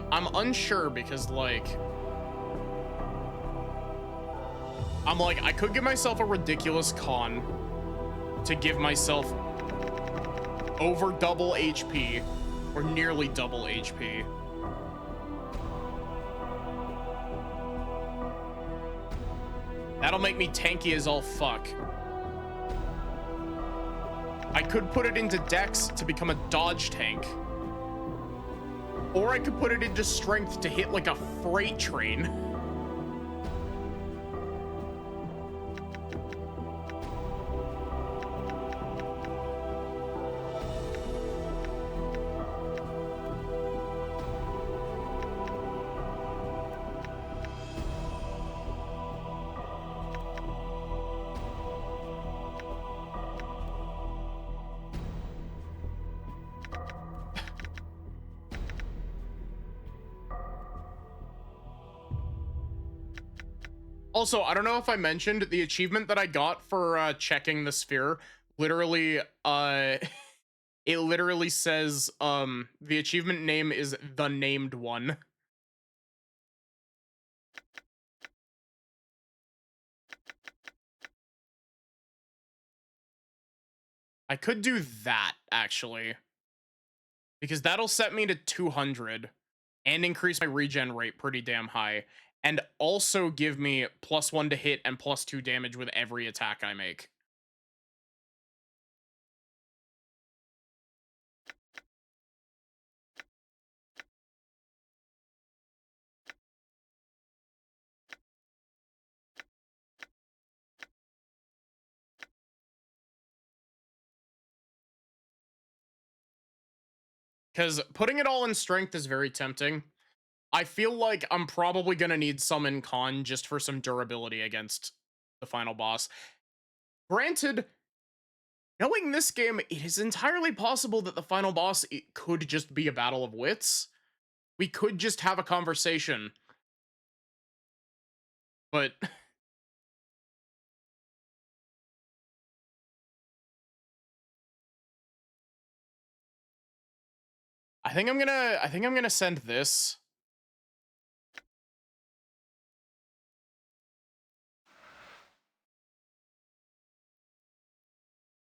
I'm unsure because like I could give myself a ridiculous con to give myself over double HP or nearly double HP. That'll make me tanky as all fuck. I could put it into Dex to become a dodge tank. Or I could put it into strength to hit like a freight train. Also, I don't know if I mentioned the achievement that I got for checking the sphere. Literally, it literally says the achievement name is the named one. I could do that actually, because that'll set me to 200 and increase my regen rate pretty damn high, and also give me +1 to hit and +2 damage with every attack I make. Because putting it all in strength is very tempting. I feel like I'm probably going to need some in con just for some durability against the final boss. Granted, knowing this game, it is entirely possible that the final boss it could just be a battle of wits. We could just have a conversation. But I think I'm gonna send this.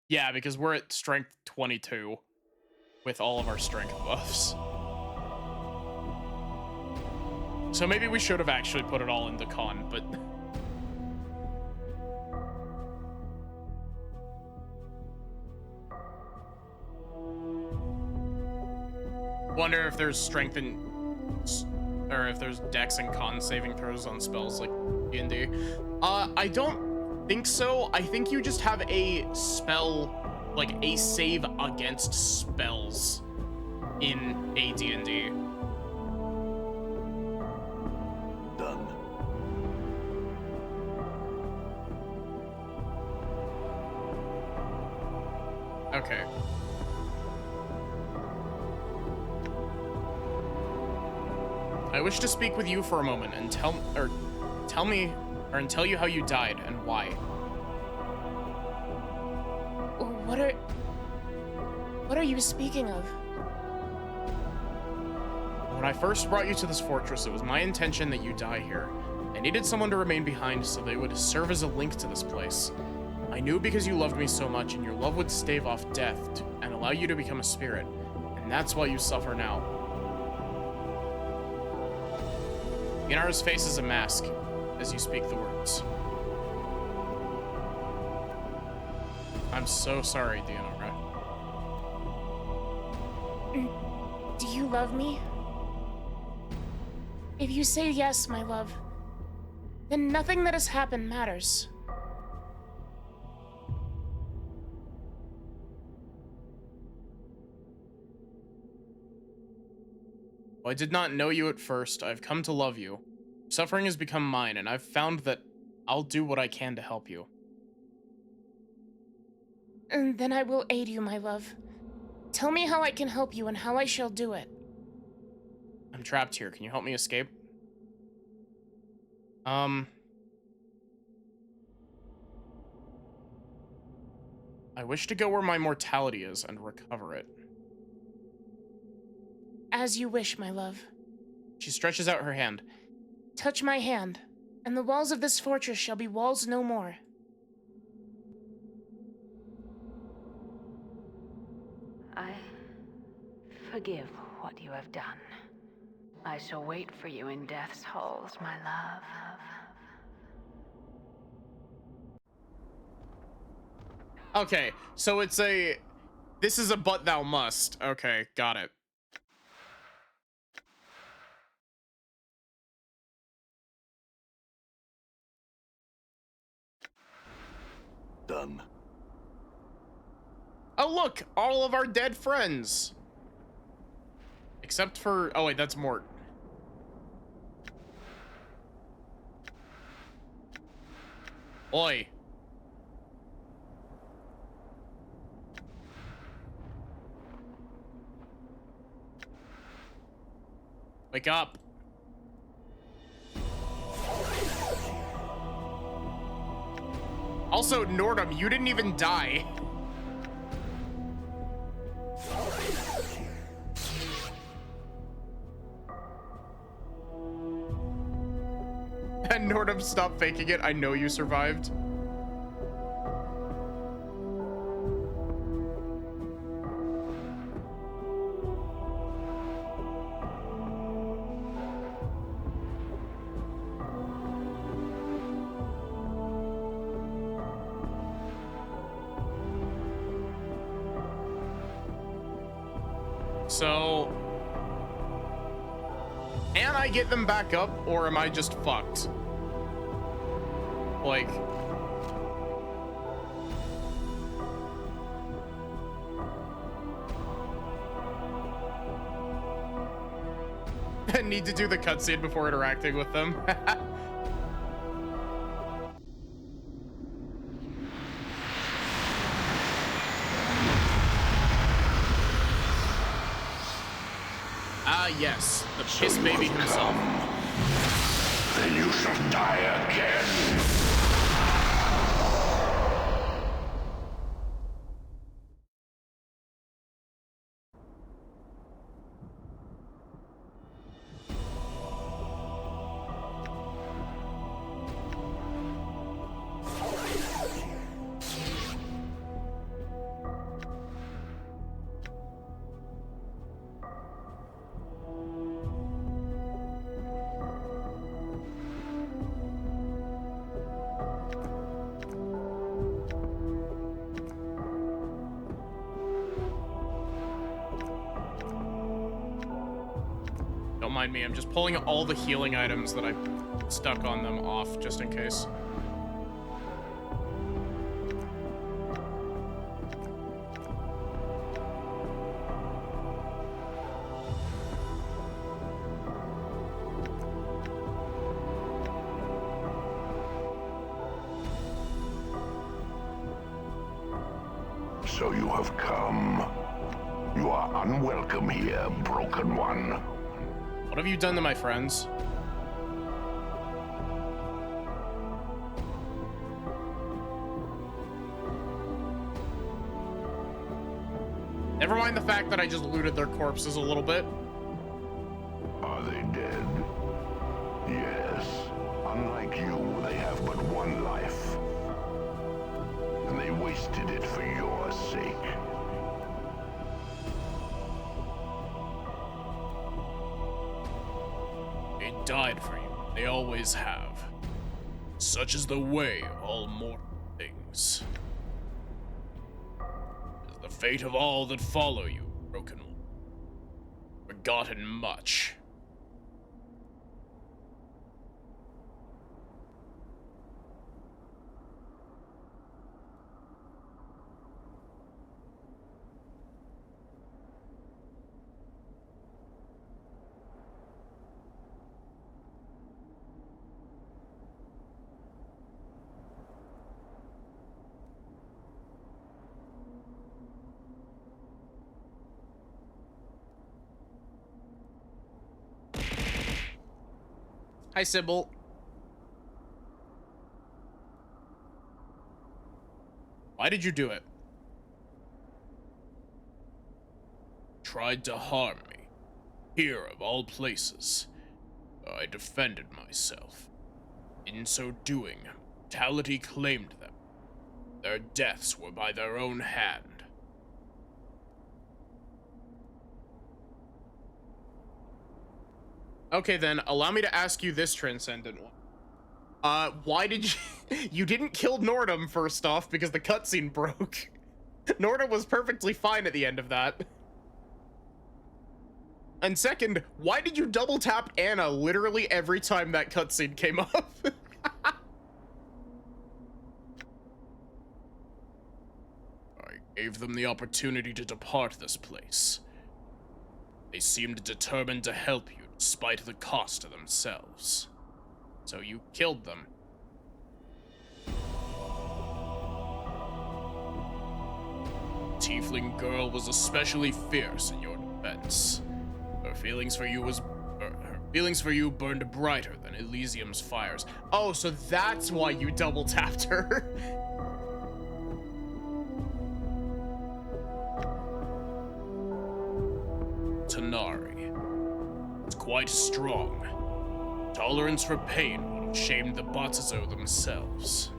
Yeah, because we're at strength 22 with all of our strength buffs. So maybe we should have actually put it all into con, but wonder if there's strength and or if there's dex and con saving throws on spells like D&D. I don't think so. I think you just have a spell, like a save against spells in AD&D. Done. Okay. I wish to speak with you for a moment and tell me and tell you how you died and why. What are you speaking of? When I first brought you to this fortress, it was my intention that you die here. I needed someone to remain behind so they would serve as a link to this place. I knew because you loved me so much and your love would stave off death and allow you to become a spirit. And that's why you suffer now. Inara's face is a mask as you speak the words. I'm so sorry, Dianara. Do you love me? If you say yes, my love, then nothing that has happened matters. While I did not know you at first, I've come to love you. Suffering has become mine, and I've found that I'll do what I can to help you. And then I will aid you, my love. Tell me how I can help you and how I shall do it. I'm trapped here. Can you help me escape? I wish to go where my mortality is and recover it. As you wish, my love. She stretches out her hand. Touch my hand, and the walls of this fortress shall be walls no more. I forgive what you have done. I shall wait for you in death's halls, my love. Okay, so it's a... This is a but thou must. Okay, got it. Done. Oh, look! All of our dead friends! Except for... Oh, wait, that's Mort. Oi. Wake up. Also, Nordum, you didn't even die. And Nordum, stop faking it. I know you survived. So, can I get them back up, or am I just fucked? Like, I need to do the cutscene before interacting with them. Yes, the piss baby himself. Then you shall die again. Don't mind me, I'm just pulling all the healing items that I stuck on them off, just in case. So you have come. You are unwelcome here, Broken One. What have you done to my friends? Never mind the fact that I just looted their corpses a little bit. Are they dead? Yes. Unlike you, they have but one life. And they wasted it for your sake. They died for you. They always have. Such is the way of all mortal things. It is the fate of all that follow you, Broken One. Forgotten much. Hi, Sybil. Why did you do it? Tried to harm me. Here, of all places. I defended myself. In so doing, mortality claimed them. Their deaths were by their own hand. Okay, then, allow me to ask you this, Transcendent One. Why did you... You didn't kill Nordum, first off, because the cutscene broke. Nordum was perfectly fine at the end of that. And second, why did you double tap Anna literally every time that cutscene came up? I gave them the opportunity to depart this place. They seemed determined to help you, despite the cost to themselves. So you killed them. Tiefling girl was especially fierce in your defense. Her feelings for you burned brighter than Elysium's fires. Oh, so that's why you double tapped her. quite strong. Tolerance for pain would have shamed the Batsuzo themselves.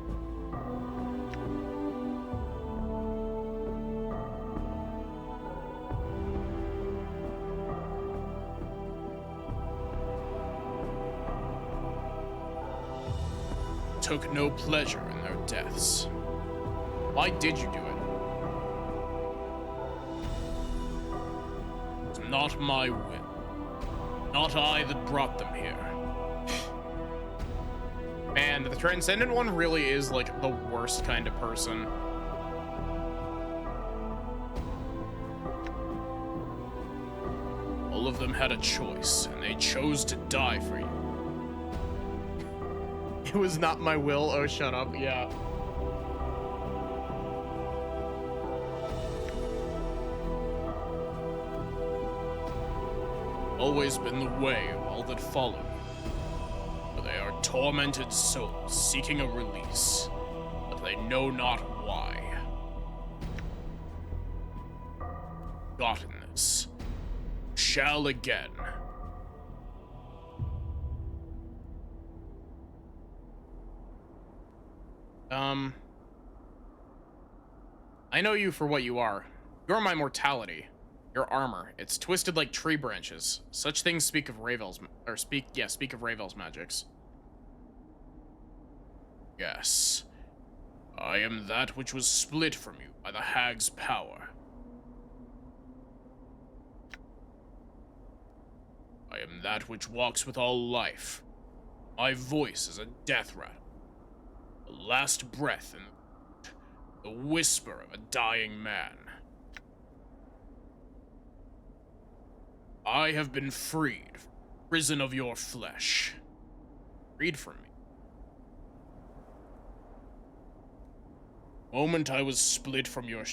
Took no pleasure in their deaths. Why did you do it? It's not my will. Not I that brought them here. Man, the Transcendent one really is like the worst kind of person. All of them had a choice, and they chose to die for you. It was not my will. Oh, shut up. Yeah. Always been the way of all that followed. For they are tormented souls seeking a release, but they know not why. Gotten this. Shall again. I know you for what you are. You're my mortality. Your armor. It's twisted like tree branches. Such things speak of Ravel's, speak of Ravel's magics. Yes. I am that which was split from you by the hag's power. I am that which walks with all life. My voice is a death rattle. The last breath in the whisper of a dying man. I have been freed from the prison of your flesh. Freed from me. The moment I was split from your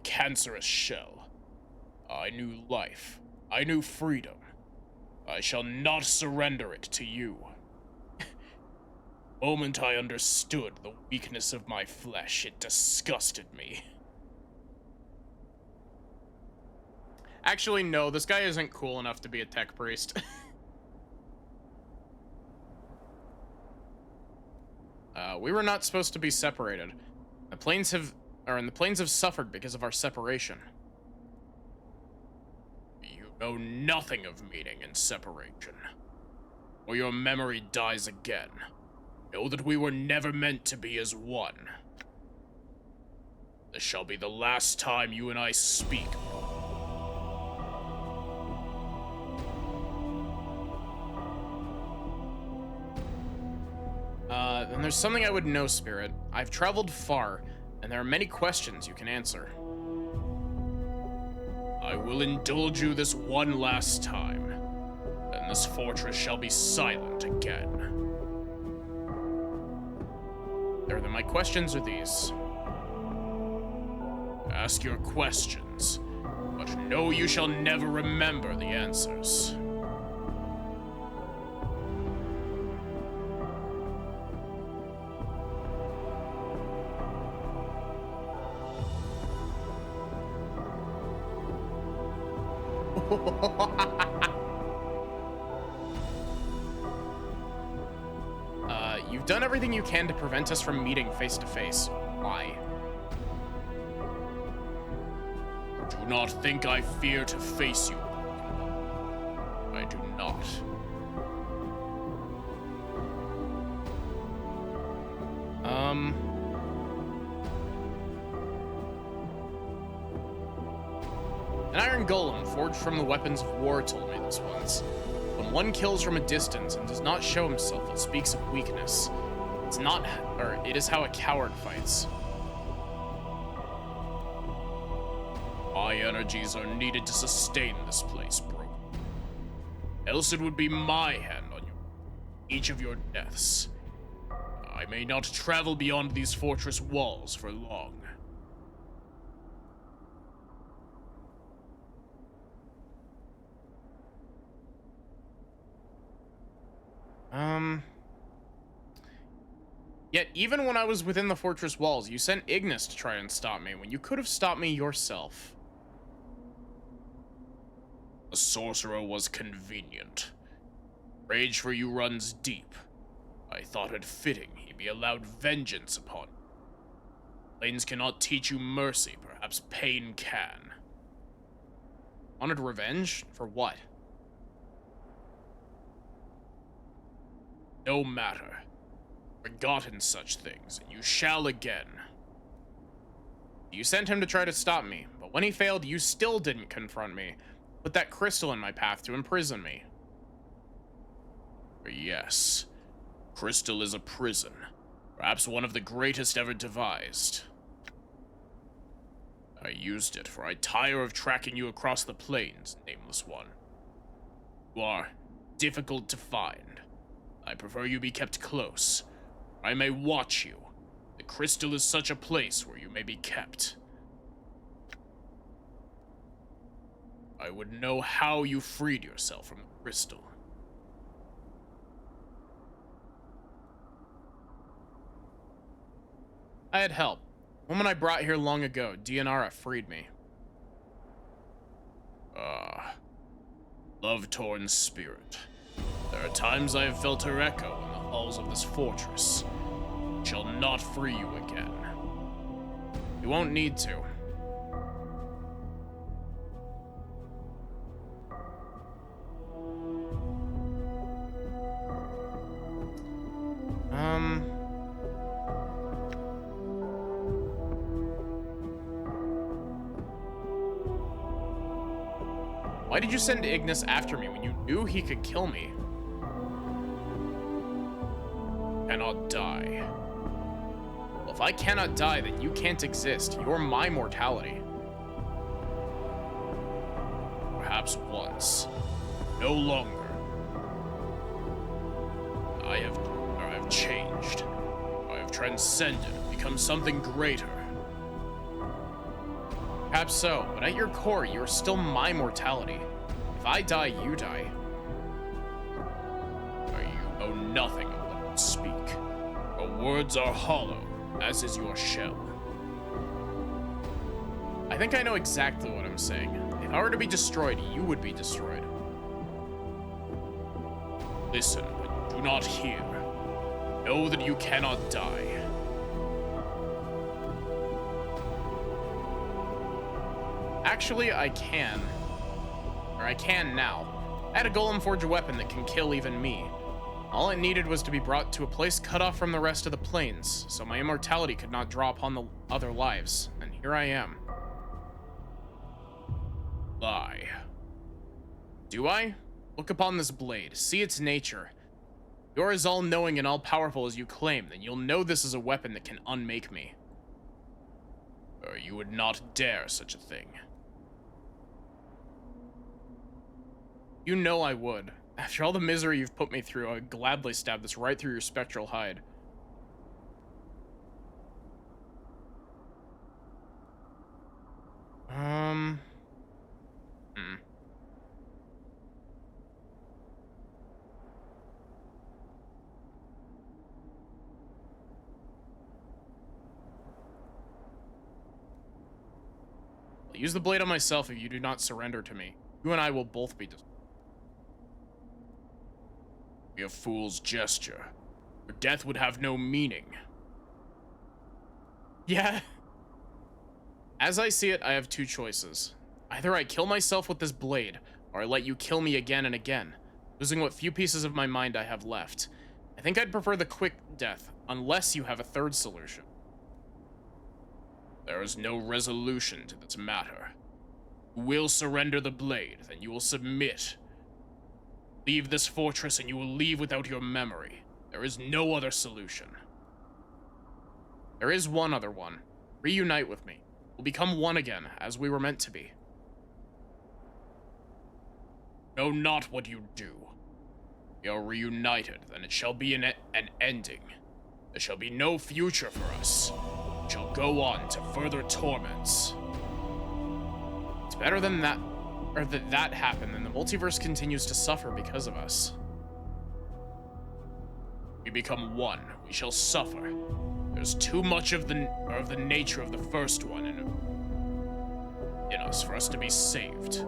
cancerous shell, I knew life. I knew freedom. I shall not surrender it to you. The moment I understood the weakness of my flesh, it disgusted me. Actually, no, this guy isn't cool enough to be a tech priest. We were not supposed to be separated. The planes have suffered because of our separation. You know nothing of meaning in separation, or your memory dies again. Know that we were never meant to be as one. This shall be the last time you and I speak. Then there's something I would know, Spirit. I've traveled far, and there are many questions you can answer. I will indulge you this one last time, then this fortress shall be silent again. My questions are these. Ask your questions, but know you shall never remember the answers. You've done everything you can to prevent us from meeting face to face. Why? Do not think I fear to face you. I do not. An iron golem forged from the weapons of war told me this once. When one kills from a distance and does not show himself, it speaks of weakness. It is how a coward fights. My energies are needed to sustain this place, bro. Else it would be my hand on each of your deaths. I may not travel beyond these fortress walls for long. Yet, even when I was within the fortress walls, you sent Ignis to try and stop me when you could have stopped me yourself. A sorcerer was convenient. Rage for you runs deep. I thought it fitting he be allowed vengeance upon you. Planes cannot teach you mercy, perhaps pain can. Wanted revenge? For what? No matter. Forgotten such things, and you shall again. You sent him to try to stop me, but when he failed, you still didn't confront me. Put that crystal in my path to imprison me. Yes, crystal is a prison, perhaps one of the greatest ever devised. I used it, for I tire of tracking you across the plains, nameless one. You are difficult to find. I prefer you be kept close. I may watch you. The crystal is such a place where you may be kept. I would know how you freed yourself from the crystal. I had help. The woman I brought here long ago, Dianara, freed me. Love-torn spirit. There are times I have felt her echo in the halls of this fortress. It shall not free you again. You won't need to. Why did you send Ignis after me when you knew he could kill me? Cannot die. Well, if I cannot die, then you can't exist. You're my mortality. Perhaps once. No longer. I have changed. I have transcended, become something greater. Perhaps so, but at your core, you're still my mortality. If I die, you die. You know nothing of what you speak. Your words are hollow, as is your shell. I think I know exactly what I'm saying. If I were to be destroyed, you would be destroyed. Listen, but do not hear. Know that you cannot die. Actually, I can. Or I can now. I had a golem forge a weapon that can kill even me. All it needed was to be brought to a place cut off from the rest of the plains, so my immortality could not draw upon the other lives. And here I am. Lie. Do I? Look upon this blade. See its nature. If you're as all-knowing and all-powerful as you claim, then you'll know this is a weapon that can unmake me. Or you would not dare such a thing. You know I would. After all the misery you've put me through, I would gladly stab this right through your spectral hide. I'll use the blade on myself if you do not surrender to me. You and I will both be destroyed. Be a fool's gesture. Your death would have no meaning. Yeah. As I see it, I have two choices. Either I kill myself with this blade, or I let you kill me again and again, losing what few pieces of my mind I have left. I think I'd prefer the quick death, unless you have a third solution. There is no resolution to this matter. You will surrender the blade, then you will submit. Leave this fortress and you will leave without your memory. There is no other solution. There is one other one. Reunite with me. We'll become one again, as we were meant to be. Know not what you do. We are reunited, then it shall be an ending. There shall be no future for us. We shall go on to further torments. It's better than that, or that happened, and the multiverse continues to suffer because of us. We become one. We shall suffer. There's too much of the nature of the first one in us for us to be saved.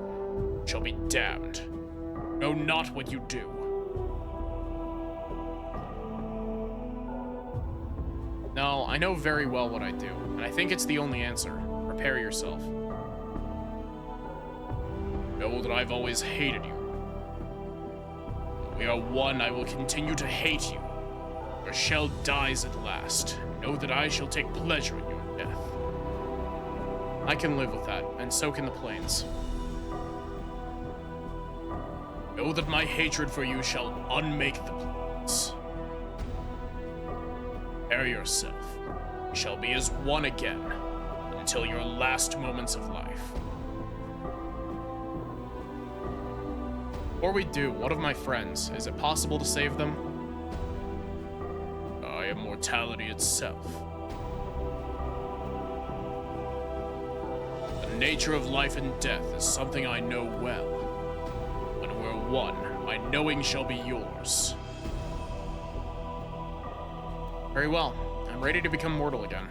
shall be damned. Know not what you do. No, I know very well what I do, and I think it's the only answer. Prepare yourself. Know that I've always hated you. We are one, I will continue to hate you. Your shell dies at last. Know that I shall take pleasure in your death. I can live with that, and so can the plains. Know that my hatred for you shall unmake the plains. Prepare yourself. You shall be as one again, until your last moments of life. Before we do, what of my friends? Is it possible to save them? I am mortality itself. The nature of life and death is something I know well. When we're one, my knowing shall be yours. Very well. I'm ready to become mortal again.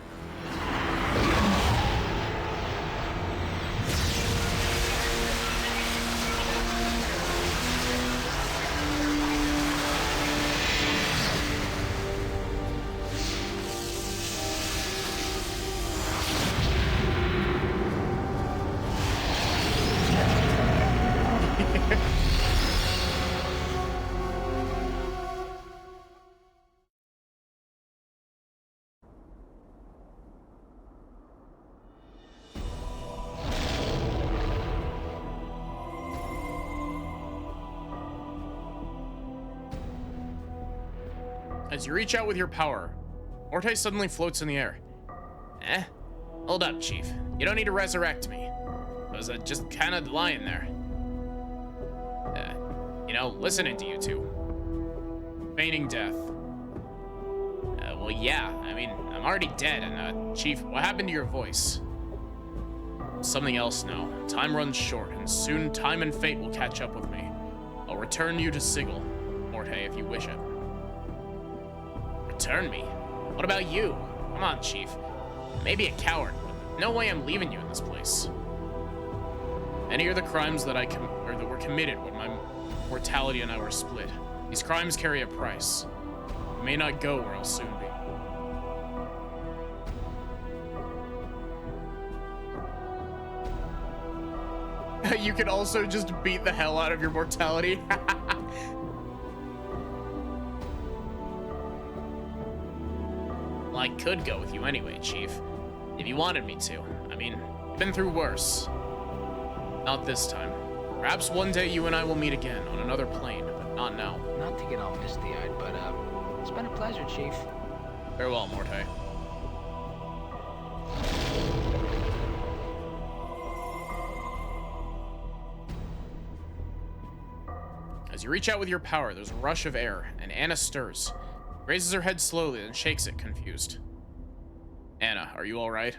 As you reach out with your power, Morte suddenly floats in the air. Hold up, Chief. You don't need to resurrect me. I was just kind of lying there. Listening to you two. Feigning death. Well, yeah. I mean, I'm already dead, and, Chief, what happened to your voice? Something else now. Time runs short, and soon time and fate will catch up with me. I'll return you to Sigil, Morte, if you wish it. Return me? What about you? Come on, Chief. I may be a coward, but no way I'm leaving you in this place. Any are the crimes that that were committed when my mortality and I were split. These crimes carry a price. I may not go where I'll soon be. You can also just beat the hell out of your mortality. Well, I could go with you anyway, Chief. If you wanted me to. I mean, I've been through worse. Not this time. Perhaps one day you and I will meet again on another plane, but not now. Not to get all misty-eyed, but, it's been a pleasure, Chief. Farewell, Morte. As you reach out with your power, there's a rush of air, and Anna stirs. Raises her head slowly, then shakes it, confused. Anna, are you alright?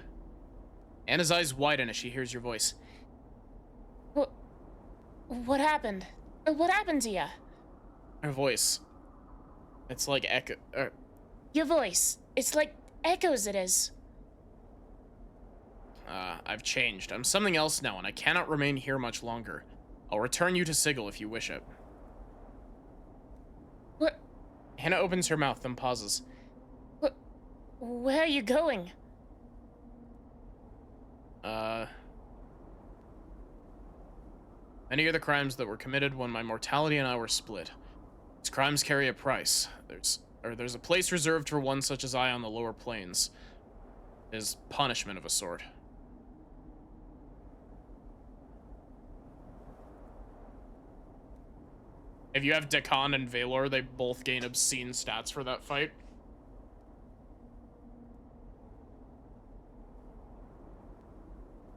Anna's eyes widen as she hears your voice. What happened? What happened to ya? Her voice. It's like echo. Your voice. It's like echoes, it is. I've changed. I'm something else now, and I cannot remain here much longer. I'll return you to Sigil if you wish it. What? Hannah opens her mouth, then pauses. Where are you going? Many are the crimes that were committed when my mortality and I were split. These crimes carry a price. There's a place reserved for one such as I on the lower planes. It is punishment of a sort. If you have Dekhan and Valor, they both gain obscene stats for that fight.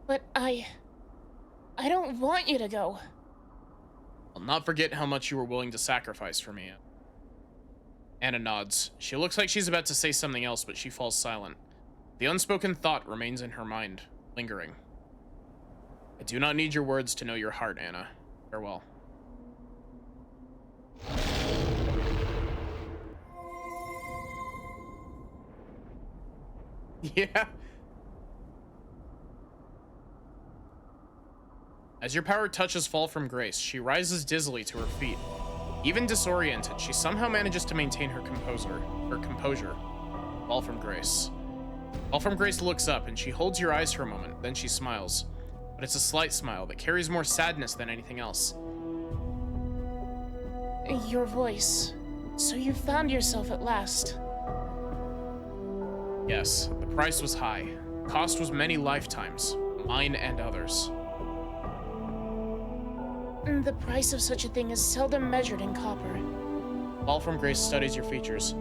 But I don't want you to go. I'll not forget how much you were willing to sacrifice for me. Anna nods. She looks like she's about to say something else, but she falls silent. The unspoken thought remains in her mind, lingering. I do not need your words to know your heart, Anna. Farewell. Yeah. As your power touches Fall from Grace, she rises dizzily to her feet. Even disoriented, she somehow manages to maintain her composure. Fall from Grace. Fall from Grace looks up, and she holds your eyes for a moment, then she smiles. But it's a slight smile that carries more sadness than anything else. Your voice. So you found yourself at last. Yes, the price was high. Cost was many lifetimes, mine and others. The price of such a thing is seldom measured in copper. Fall from Grace studies your features.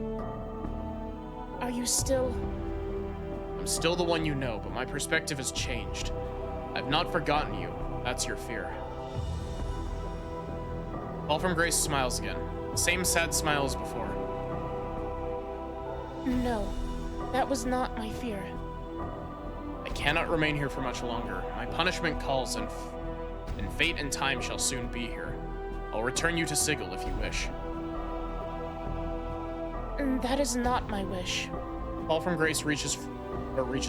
Are you still... I'm still the one you know, but my perspective has changed. I've not forgotten you. That's your fear. Fall from Grace smiles again. The same sad smile as before. No, that was not my fear. I cannot remain here for much longer. My punishment calls, and fate and time shall soon be here. I'll return you to Sigil if you wish. That is not my wish. Fall from Grace reaches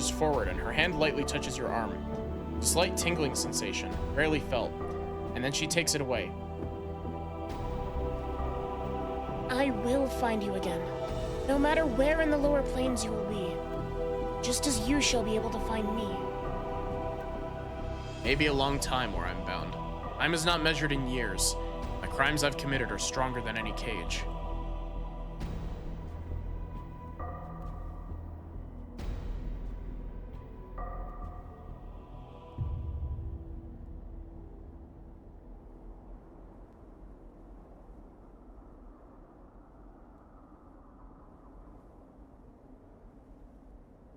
forward, and her hand lightly touches your arm. A slight tingling sensation, barely felt, and then she takes it away. I will find you again. No matter where in the lower planes you will be. Just as you shall be able to find me. Maybe a long time where I'm bound. Time is not measured in years. The crimes I've committed are stronger than any cage.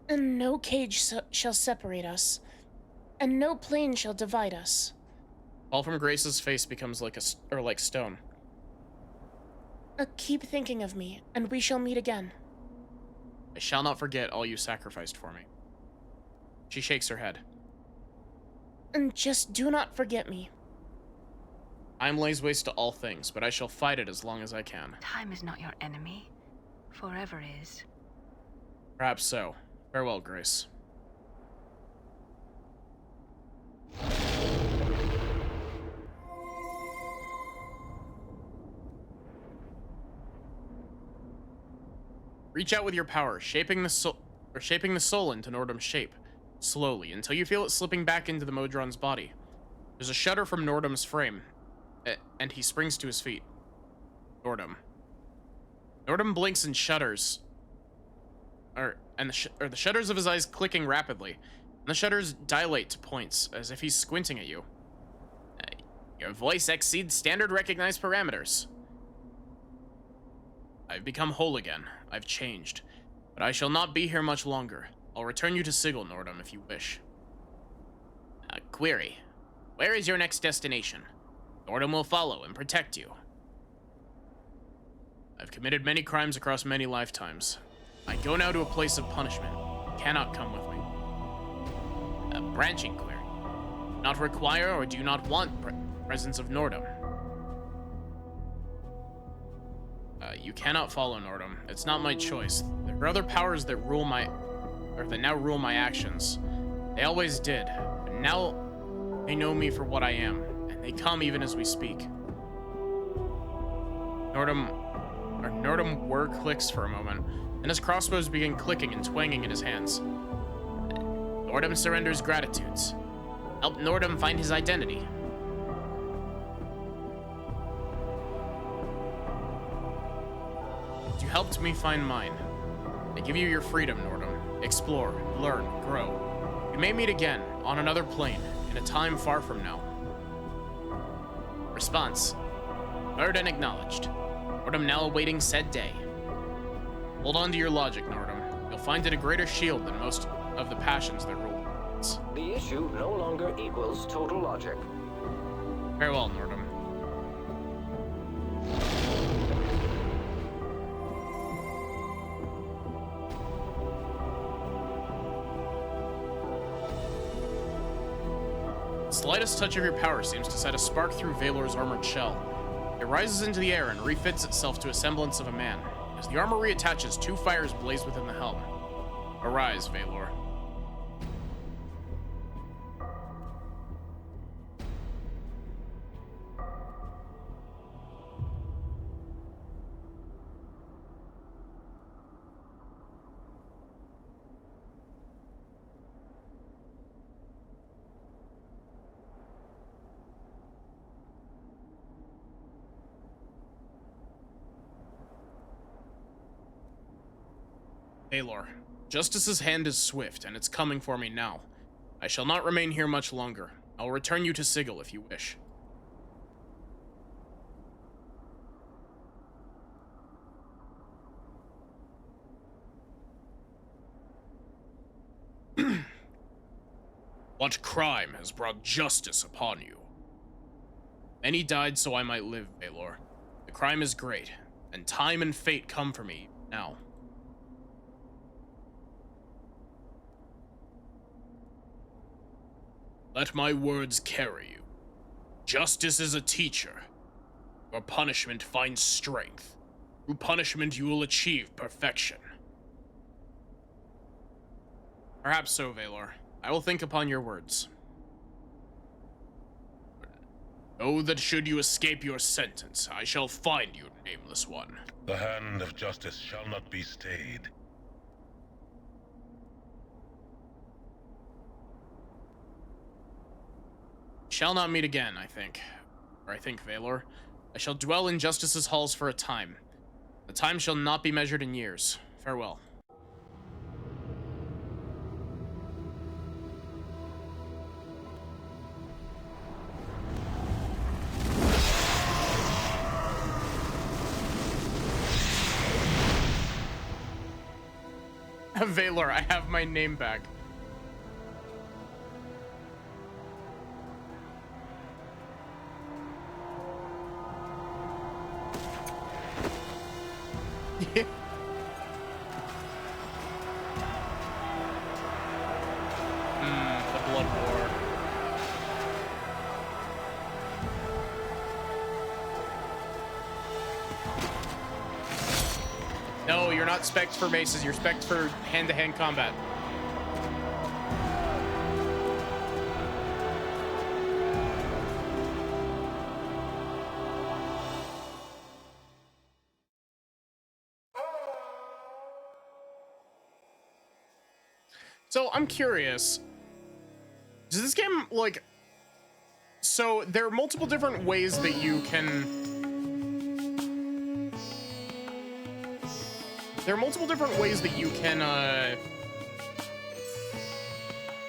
And no cage shall separate us. And no plane shall divide us. Fall from Grace's face becomes like stone. Keep thinking of me, and we shall meet again. I shall not forget all you sacrificed for me. She shakes her head. And just do not forget me. Time lays waste to all things, but I shall fight it as long as I can. Time is not your enemy. Forever is. Perhaps so. Farewell, Grace. Reach out with your power, shaping the soul into Nordum's shape, slowly, until you feel it slipping back into the Modron's body. There's a shudder from Nordum's frame, and he springs to his feet. Nordum blinks and shudders. The shutters of his eyes clicking rapidly, and the shutters dilate to points, as if he's squinting at you. Your voice exceeds standard recognized parameters. I've become whole again. I've changed. But I shall not be here much longer. I'll return you to Sigil, Nordum, if you wish. Query. Where is your next destination? Nordum will follow and protect you. I've committed many crimes across many lifetimes. I go now to a place of punishment. You cannot come with me. A branching query. Not require or do not want presence of Nordum. You cannot follow Nordum. It's not my choice. There are other powers that now rule my actions. They always did, but now they know me for what I am, and they come even as we speak. Nordum whir clicks for a moment, and his crossbows begin clicking and twanging in his hands. Nordum surrenders gratitudes. Help Nordum find his identity. You helped me find mine. I give you your freedom, Nordum. Explore, learn, grow. We may meet again, on another plane, in a time far from now. Response. Heard and acknowledged. Nordum now awaiting said day. Hold on to your logic, Nordum. You'll find it a greater shield than most of the passions that rule us. The issue no longer equals total logic. Farewell, Nordum. The slightest touch of your power seems to set a spark through Valor's armored shell. It rises into the air and refits itself to a semblance of a man. As the armor reattaches, two fires blaze within the helm. Arise, Valor. Baylor, Justice's hand is swift, and it's coming for me now. I shall not remain here much longer. I will return you to Sigil if you wish. What crime has brought justice upon you? Many died so I might live, Baylor. The crime is great, and time and fate come for me now. Let my words carry you. Justice is a teacher. Your punishment finds strength. Through punishment you will achieve perfection. Perhaps so, Valor. I will think upon your words. Know that should you escape your sentence, I shall find you, nameless one. The hand of justice shall not be stayed. Shall not meet again, I think. Or I think, Valor. I shall dwell in Justice's halls for a time. The time shall not be measured in years. Farewell. Valor, I have my name back. Yeah. The blood war. No, you're not spec'd for maces, you're spec'd for hand-to-hand combat. So I'm curious, does this game, like, so there are multiple different ways that you can,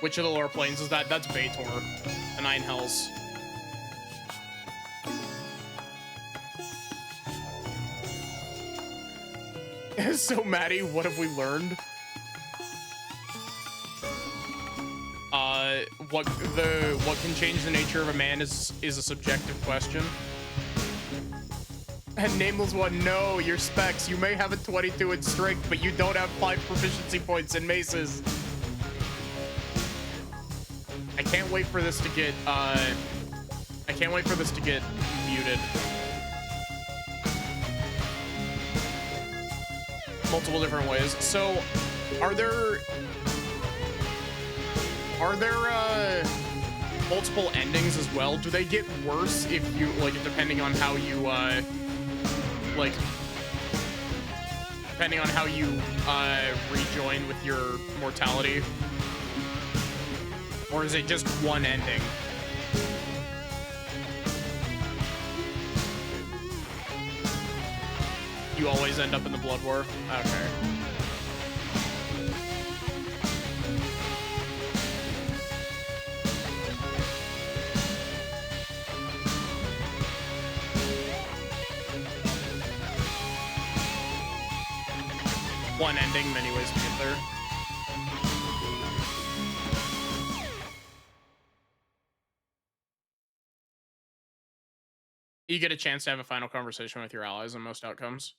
which of the lower planes is that? That's Baator, the Nine Hells. So Maddie, what have we learned? What can change the nature of a man is a subjective question. And Nameless One, no, your specs. You may have a 22 in strength, but you don't have 5 proficiency points in maces. I can't wait for this to get muted. Multiple different ways. So, are there multiple endings as well? Do they get worse if you, like, depending on how you, rejoin with your mortality? Or is it just one ending? You always end up in the Blood War? Okay. One ending, many ways to get there. You get a chance to have a final conversation with your allies in most outcomes.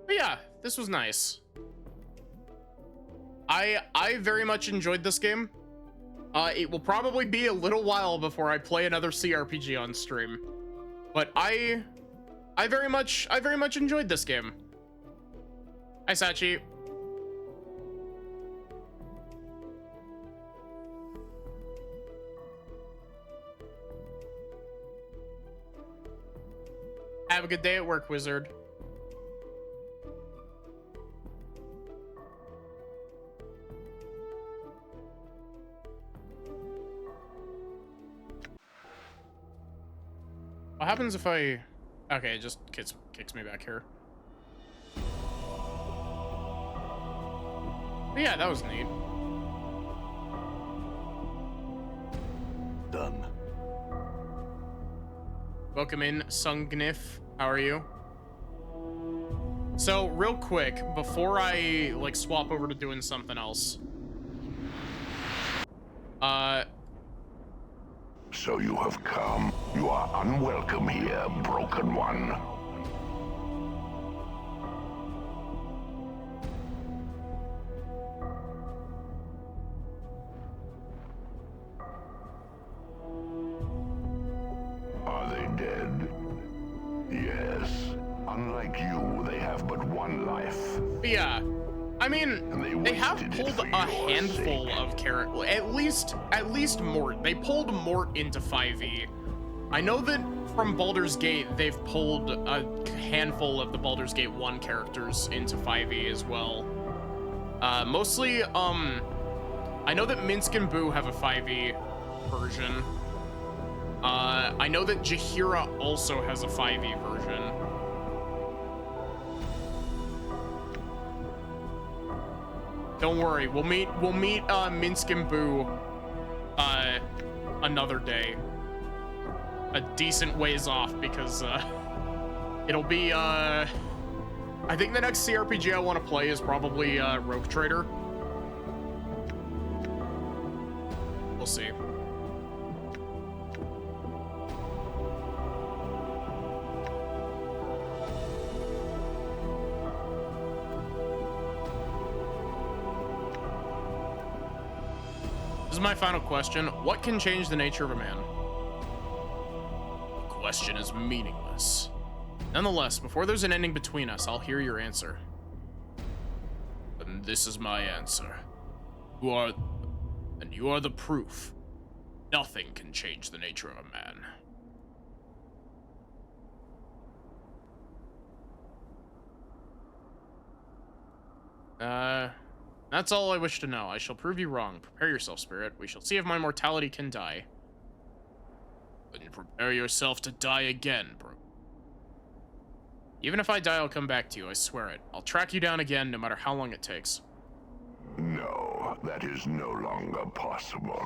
But yeah, this was nice. I very much enjoyed this game. It will probably be a little while before I play another CRPG on stream, but I very much enjoyed this game. Hi, Sachi. Have a good day at work, Wizard. What happens if I... Okay, it just kicks me back here. But yeah, that was neat. Done. Welcome in, Sungnif. How are you? So, real quick, before I, like, swap over to doing something else. So you have come. You are unwelcome here, Broken One. Are they dead? Yes. Unlike you, they have but one life. But yeah, I mean, they have pulled a handful of characters. At least Mort. They pulled Mort into 5e. I know that from Baldur's Gate, they've pulled a handful of the Baldur's Gate 1 characters into 5e as well. Mostly, I know that Minsk and Boo have a 5e version. I know that Jaheira also has a 5e version. Don't worry, we'll meet Minsk and Boo another day. A decent ways off, because it'll be I think the next CRPG I want to play is probably Rogue Trader. We'll see. This is my final question. What can change the nature of a man? The question is meaningless. Nonetheless, before there's an ending between us, I'll hear your answer. And this is my answer. You are the proof. Nothing can change the nature of a man. That's all I wish to know. I shall prove you wrong. Prepare yourself, Spirit. We shall see if my mortality can die. Then prepare yourself to die again, bro. Even if I die, I'll come back to you. I swear it. I'll track you down again, no matter how long it takes. No, that is no longer possible.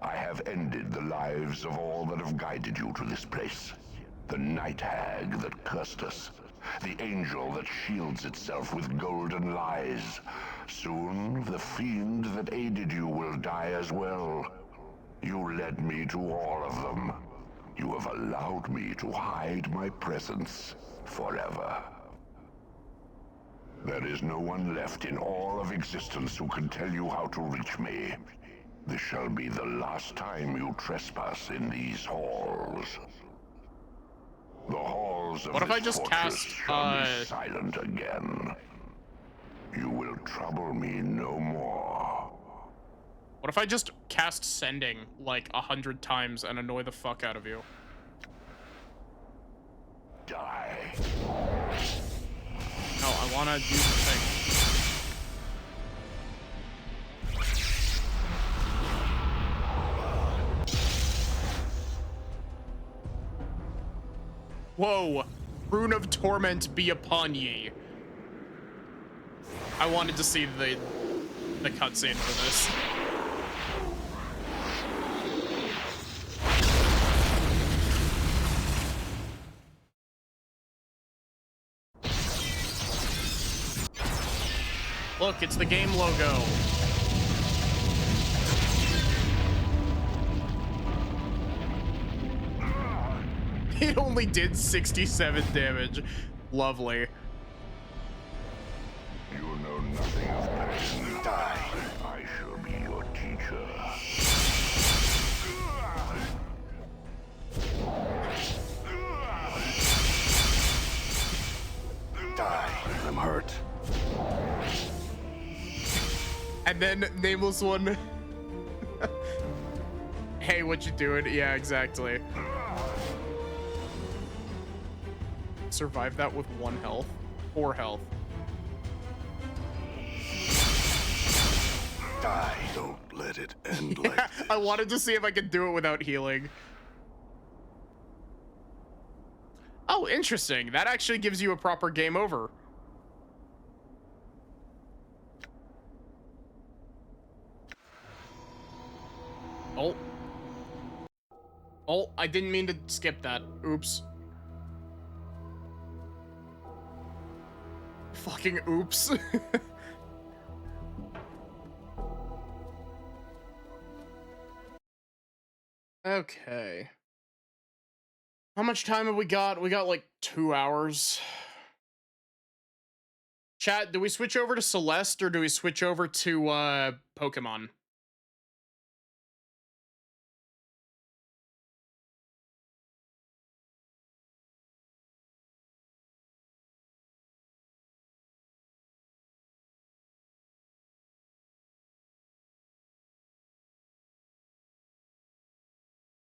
I have ended the lives of all that have guided you to this place. The night hag that cursed us. The angel that shields itself with golden lies. Soon, the fiend that aided you will die as well. You led me to all of them. You have allowed me to hide my presence forever. There is no one left in all of existence who can tell you how to reach me. This shall be the last time you trespass in these halls. The halls of What if I this just fortress cast, shall be silent again. You will trouble me no more. What if I just cast Sending like 100 times and annoy the fuck out of you? Die. No, I wanna do the thing. Whoa! Rune of Torment be upon ye. I wanted to see the cutscene for this. Look, it's the game logo. It only did 67 damage. Lovely. You know nothing of pain. Die. I shall be your teacher. Die. I'm hurt. And then Nameless One. Hey, what you doing? Yeah, exactly. Survive that with 1 health. 4 health. Die. Don't let it end like this. I wanted to see if I could do it without healing. Oh, interesting. That actually gives you a proper game over. Oh. Oh, I didn't mean to skip that. Oops. Fucking oops. Okay. How much time have we got? We got like 2 hours. Chat, do we switch over to Celeste or do we switch over to Pokemon?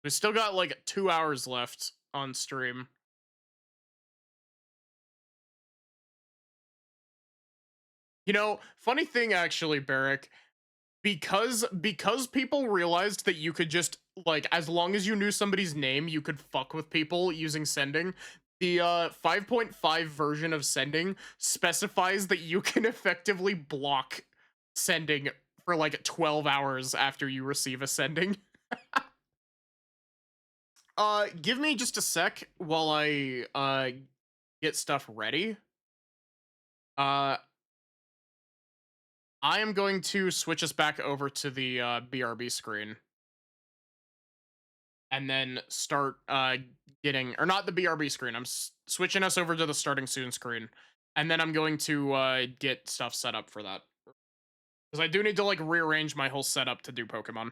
We still got like 2 hours left on stream. You know, funny thing actually, Barrick, because people realized that you could just like, as long as you knew somebody's name, you could fuck with people using sending. The 5.5 version of sending specifies that you can effectively block sending for like 12 hours after you receive a sending. Give me just a sec while I get stuff ready. I am going to switch us back over to the BRB screen. And then start getting, or not the BRB screen, I'm switching us over to the starting soon screen. And then I'm going to get stuff set up for that. Because I do need to like rearrange my whole setup to do Pokemon.